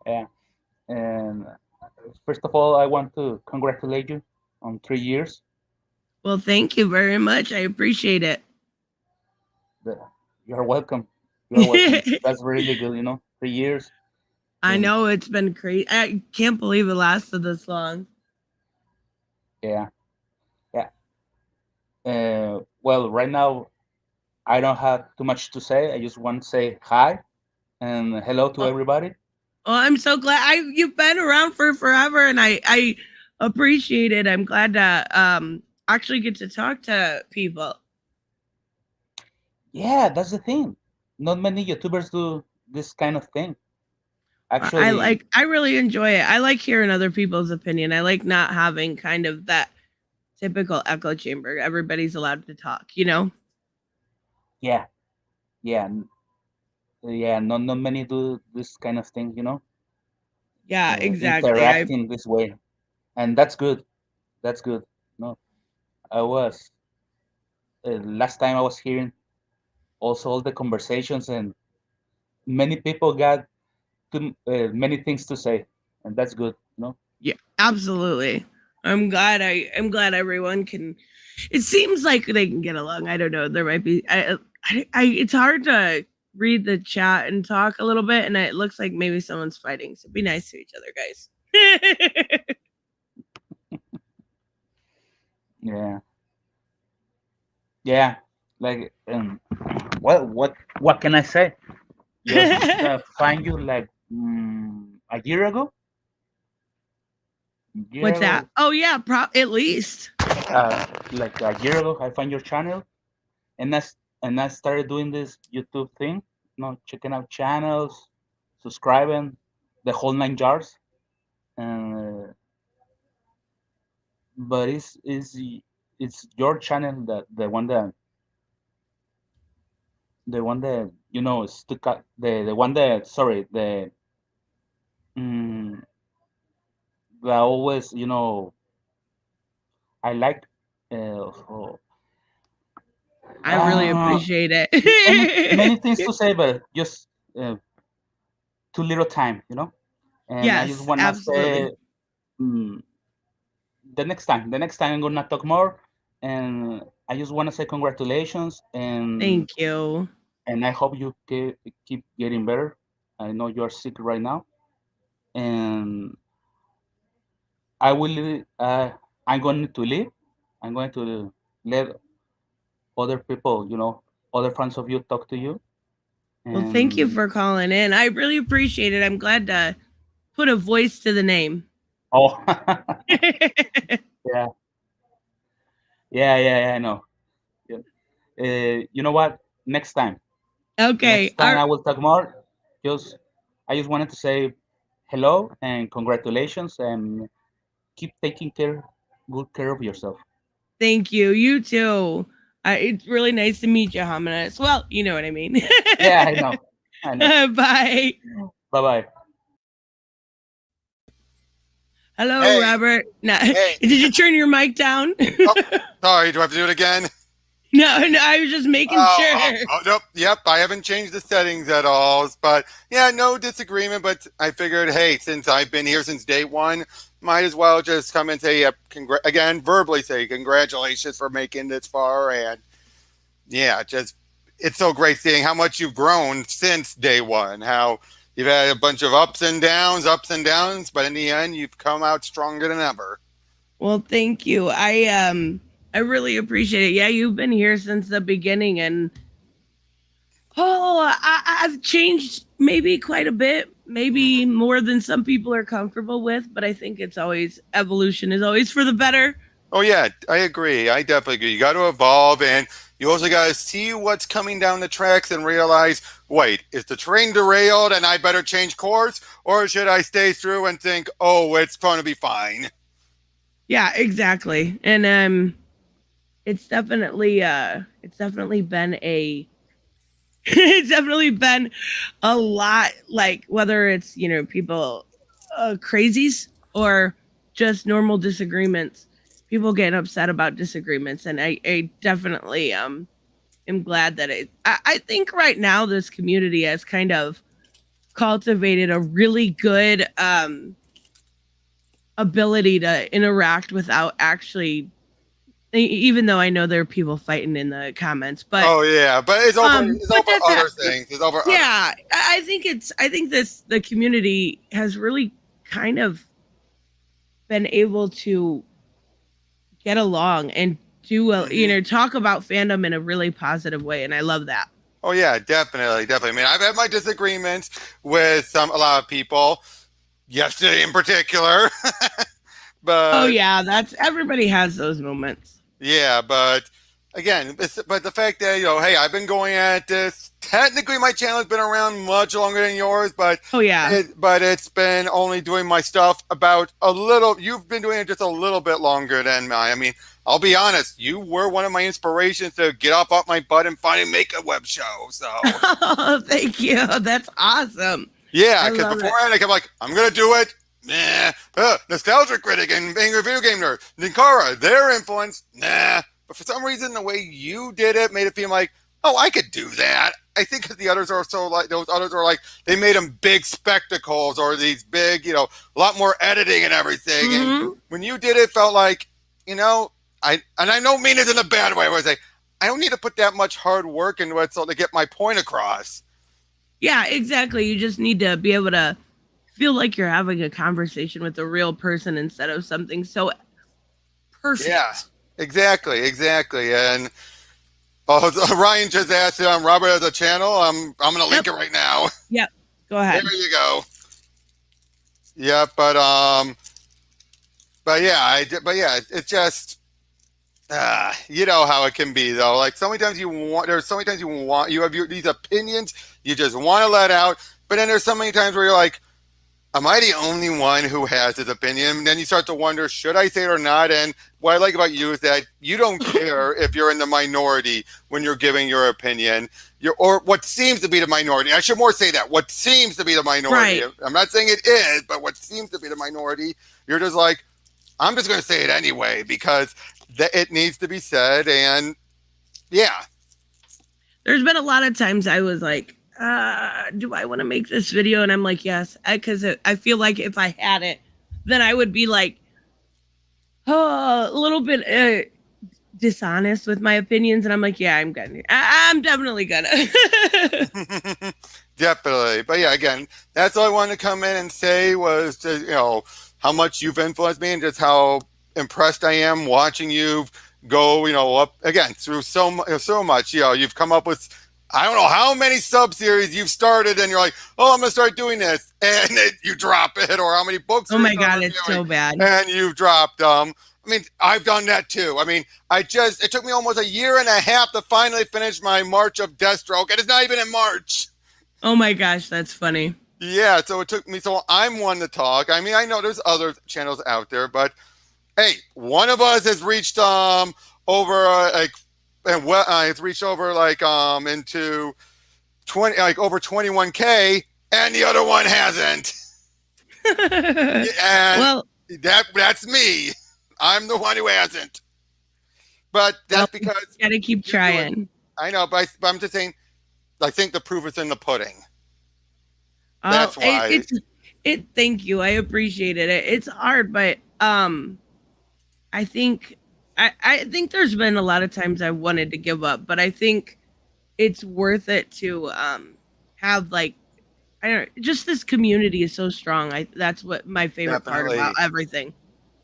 Speaker 7: Yeah, and first of all, I want to congratulate you on 3 years.
Speaker 1: Well, thank you very much. I appreciate it.
Speaker 7: The- You're welcome. You're welcome. That's really good, 3 years.
Speaker 1: I
Speaker 7: And
Speaker 1: know it's been crazy. I can't believe it lasted this long.
Speaker 7: yeah, yeah. Well, right now I don't have too much to say. I just want to say hi and hello to
Speaker 1: Oh,
Speaker 7: everybody.
Speaker 1: I'm so glad you've been around for forever, and I appreciate it. I'm glad to actually get to talk to people.
Speaker 7: Yeah, that's the thing. Not many YouTubers do this kind of thing.
Speaker 1: I
Speaker 7: Actually,
Speaker 1: I really enjoy it. I like hearing other people's opinion. I like not having kind of that typical echo chamber. Everybody's allowed to talk, you know?
Speaker 7: yeah, yeah, yeah. Not many do this kind of thing.
Speaker 1: Yeah, exactly.
Speaker 7: Interacting this way, and that's good. That's good. No, I was last time I was hearing also all the conversations, and many people got many things to say, and that's good.
Speaker 1: Yeah, absolutely. I'm glad everyone can. It seems like they can get along. I don't know. There might be. It's hard to read the chat and talk a little bit, and it looks like maybe someone's fighting. So be nice to each other, guys.
Speaker 7: Yeah, yeah. Like, what can I say? Just find you like a year ago.
Speaker 1: What's that? Oh yeah, at least.
Speaker 7: Like a year ago, I found your channel, and I started doing this YouTube thing. Checking out channels, subscribing, the whole 9 yards. And but it's your channel that the one that stuck out, the one that, sorry, mm, that always, I like. So,
Speaker 1: I really
Speaker 7: uh,
Speaker 1: appreciate
Speaker 7: many things
Speaker 1: it.
Speaker 7: to say, but just uh, too little time. And I just
Speaker 1: Yes,
Speaker 7: wanna say,
Speaker 1: absolutely.
Speaker 7: mm, the next time I'm gonna talk more, and I just wanna say congratulations, and
Speaker 1: Thank you.
Speaker 7: I hope you keep getting better. I know you are sick right now, and I will. I'm going to leave. I'm going to let other people, other fans of you talk to you.
Speaker 1: Well, thank you
Speaker 7: And
Speaker 1: for calling in. I really appreciate it. I'm glad to put a voice to the name.
Speaker 7: oh, yeah, yeah. I know. Yeah. You know what? Next time,
Speaker 1: Okay.
Speaker 7: I will talk more. Just, I just wanted to say hello and congratulations, and keep taking good care of yourself.
Speaker 1: Thank you. You too. It's really nice to meet you, Hominis. Well, you know what I mean.
Speaker 7: Yeah, I know. I know.
Speaker 1: Bye.
Speaker 7: Bye bye.
Speaker 1: Hello,
Speaker 8: Hey,
Speaker 1: Robert. No,
Speaker 8: hey.
Speaker 1: did you turn your mic down?
Speaker 8: Oh, sorry. Do I have to do it again?
Speaker 1: No, I was just making sure.
Speaker 8: Nope. Yep. I haven't changed the settings at all. But yeah, no disagreement. But I figured, hey, since I've been here since day one, might as well just come and say, again, verbally say congratulations for making this far. And yeah, it's so great seeing how much you've grown since day one. How you've had a bunch of ups and downs, but in the end, you've come out stronger than ever.
Speaker 1: Well, thank you. I really appreciate it. Yeah, you've been here since the beginning, and I've changed maybe quite a bit. maybe more than some people are comfortable with, but I think it's always evolution is always for the better.
Speaker 8: Oh yeah, I agree. I definitely agree. You got to evolve, and you also got to see what's coming down the tracks and realize, wait, is the train derailed and I better change course, or should I stay through and think, oh, it's going to be fine?
Speaker 1: Yeah, exactly. And it's definitely been a it's definitely been a lot, like whether it's, people crazies or just normal disagreements, people getting upset about disagreements. And I definitely am glad that I think right now this community has kind of cultivated a really good ability to interact without actually, even though I know there are people fighting in the comments, but
Speaker 8: Oh yeah, but it's over. It's
Speaker 1: but
Speaker 8: over
Speaker 1: that's
Speaker 8: other
Speaker 1: not-
Speaker 8: things. It's over.
Speaker 1: yeah, I think the community has really kind of been able to get along and do talk about fandom in a really positive way, and I love that.
Speaker 8: Oh yeah, definitely. I mean, I've had my disagreements with a lot of people. Yesterday, in particular. But
Speaker 1: Oh yeah, that's everybody has those moments.
Speaker 8: yeah, but again, but the fact that hey, I've been going at this. Technically, my channel has been around much longer than yours, but
Speaker 1: Oh yeah,
Speaker 8: but it's been only doing my stuff about a little. You've been doing it just a little bit longer than mine. I mean, I'll be honest. You were one of my inspirations to get off my butt and finally make a web show. So
Speaker 1: oh, thank you. That's awesome.
Speaker 8: yeah,
Speaker 1: I
Speaker 8: because
Speaker 1: love
Speaker 8: beforehand I kept like, I'm gonna do it. Nah. Nostalgia Critic and Angry Video Game Nerd. Ninkara, their influence. Nah. But for some reason, the way you did it made it feel like, oh, I could do that. I think because the others are so like, those others are like, they made them big spectacles or these big, a lot more editing and everything.
Speaker 1: Mhm.
Speaker 8: And when you did it, felt like, I don't mean it in a bad way. I was like, I don't need to put that much hard work into it to get my point across.
Speaker 1: Yeah, exactly. You just need to be able to feel like you're having a conversation with a real person instead of something so perfect.
Speaker 8: Yeah, exactly. And Ryan just asked Robert has a channel. I'm gonna link it right now.
Speaker 1: Yep. Go ahead.
Speaker 8: There you go. Yeah, but yeah, it's just you know how it can be though. Like so many times you have these opinions you just want to let out, but then there's so many times where you're like, am I the only one who has this opinion? And then you start to wonder, should I say it or not? And what I like about you is that you don't care if you're in the minority when you're giving your opinion. Or what seems to be the minority. I should more say that. What seems to be the minority.
Speaker 1: Right.
Speaker 8: I'm not saying it is, but what seems to be the minority. You're just like, I'm just going to say it anyway because it needs to be said. And yeah.
Speaker 1: There's been a lot of times I was like, do I want to make this video? And I'm like, yes, because I feel like if I had it, then I would be like, a little bit dishonest with my opinions. And I'm like, yeah, I'm definitely gonna.
Speaker 8: Definitely. But yeah, again, that's all I wanted to come in and say was just, how much you've influenced me and just how impressed I am watching you go, up again through so much. You've come up with, I don't know how many sub-series you've started and you're like, oh, I'm going to start doing this. And then you drop it, or how many books.
Speaker 1: Oh my God, it's so bad.
Speaker 8: And you've dropped I mean, I've done that too. I mean, it took me almost a year and a half to finally finish my March of Deathstroke, and it's not even in March.
Speaker 1: Oh my gosh, that's funny.
Speaker 8: Yeah, so it took me, so I'm one to talk. I mean, I know there's other channels out there, but hey, one of us has reached over it's reached over into 20 over 21K, and the other one hasn't. And
Speaker 1: well,
Speaker 8: that's me. I'm the one who hasn't. But that's because
Speaker 1: you gotta keep trying.
Speaker 8: I know, but I'm just saying. I think the proof is in the pudding. That's why.
Speaker 1: Thank you. I appreciate it. It's hard, but I think there's been a lot of times I wanted to give up, but I think it's worth it to have I don't know, just this community is so strong. That's what my favorite part about everything.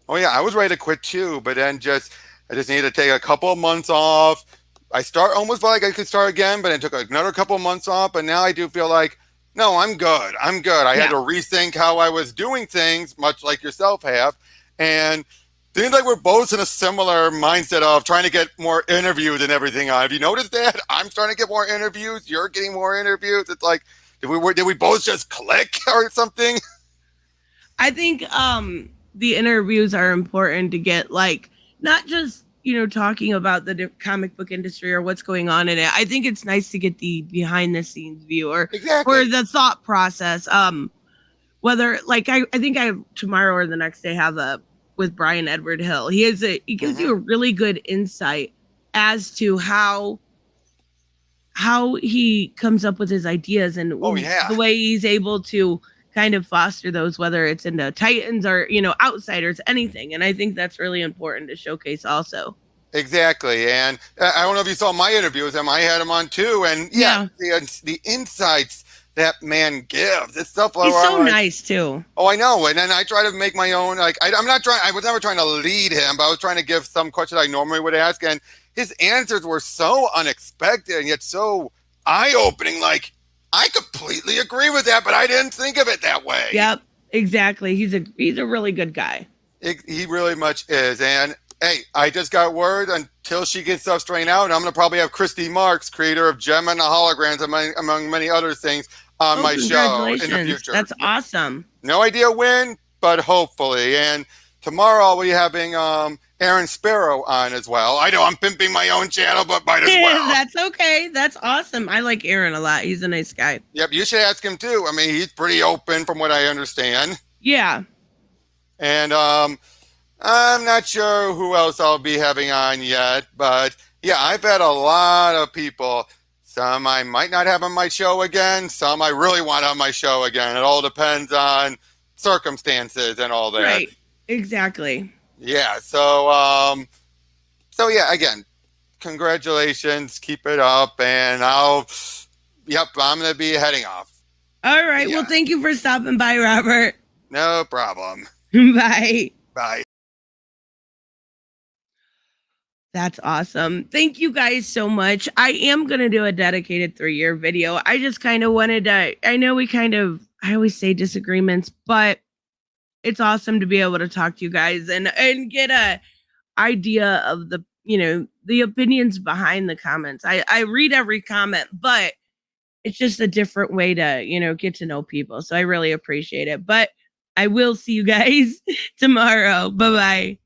Speaker 8: Oh yeah, I was ready to quit too, but then I just needed to take a couple of months off. I almost felt like I could start again, but it took another couple of months off. But now I do feel like No, I'm good. I'm good. I
Speaker 1: Yeah.
Speaker 8: had to rethink how I was doing things, much like yourself have. And seems like we're both in a similar mindset of trying to get more interviews and everything. Have you noticed that? I'm starting to get more interviews. You're getting more interviews. It's like, did we both just click or something?
Speaker 1: I think the interviews are important to get, like, not just, you know, talking about the comic book industry or what's going on in it. I think it's nice to get the behind the scenes view or
Speaker 8: Exactly.
Speaker 1: the thought process. Whether, like, I think I tomorrow or the next day have a with Brian Edward Hill. He gives you a really good insight as to how he comes up with his ideas and
Speaker 8: Oh, yeah.
Speaker 1: the way he's able to kind of foster those, whether it's into Titans or, you know, Outsiders, anything. And I think that's really important to showcase also.
Speaker 8: Exactly. And I don't know if you saw my interview with him. I had him on too. And yeah. The insights that man gives. It's stuff
Speaker 1: He's so
Speaker 8: like,
Speaker 1: nice too.
Speaker 8: Oh, I know. And then I try to make my own, like, I was never trying to lead him, but I was trying to give some questions I normally would ask. And his answers were so unexpected and yet so eye-opening. Like, I completely agree with that, but I didn't think of it that way.
Speaker 1: Yep, exactly. He's a really good guy.
Speaker 8: He really much is. And hey, I just got word until she gets stuff straightened out, and I'm going to probably have Christy Marks, creator of Gem and the Holograms, among many other things, on my show in the future.
Speaker 1: That's awesome.
Speaker 8: No idea when, but hopefully. And tomorrow I'll be having Aaron Sparrow on as well. I know I'm pimping my own channel, but might as well.
Speaker 1: That's okay. That's awesome. I like Aaron a lot. He's a nice guy.
Speaker 8: Yep, you should ask him too. I mean, he's pretty open from what I understand.
Speaker 1: Yeah.
Speaker 8: And I'm not sure who else I'll be having on yet, but yeah, I've had a lot of people. Some I might not have on my show again. Some I really want on my show again. It all depends on circumstances and all that.
Speaker 1: Right. Exactly.
Speaker 8: Yeah. So yeah, again, congratulations. Keep it up. And I'm going to be heading off.
Speaker 1: All right. Yeah. Well, thank you for stopping by, Robert.
Speaker 8: No problem.
Speaker 1: Bye.
Speaker 8: Bye.
Speaker 1: That's awesome. Thank you guys so much. I am going to do a dedicated 3-year video. I just kind of wanted to, I know I always say disagreements, but it's awesome to be able to talk to you guys and get a idea of the, you know, the opinions behind the comments. I read every comment, but it's just a different way to, you know, get to know people. So I really appreciate it. But I will see you guys tomorrow. Bye-bye.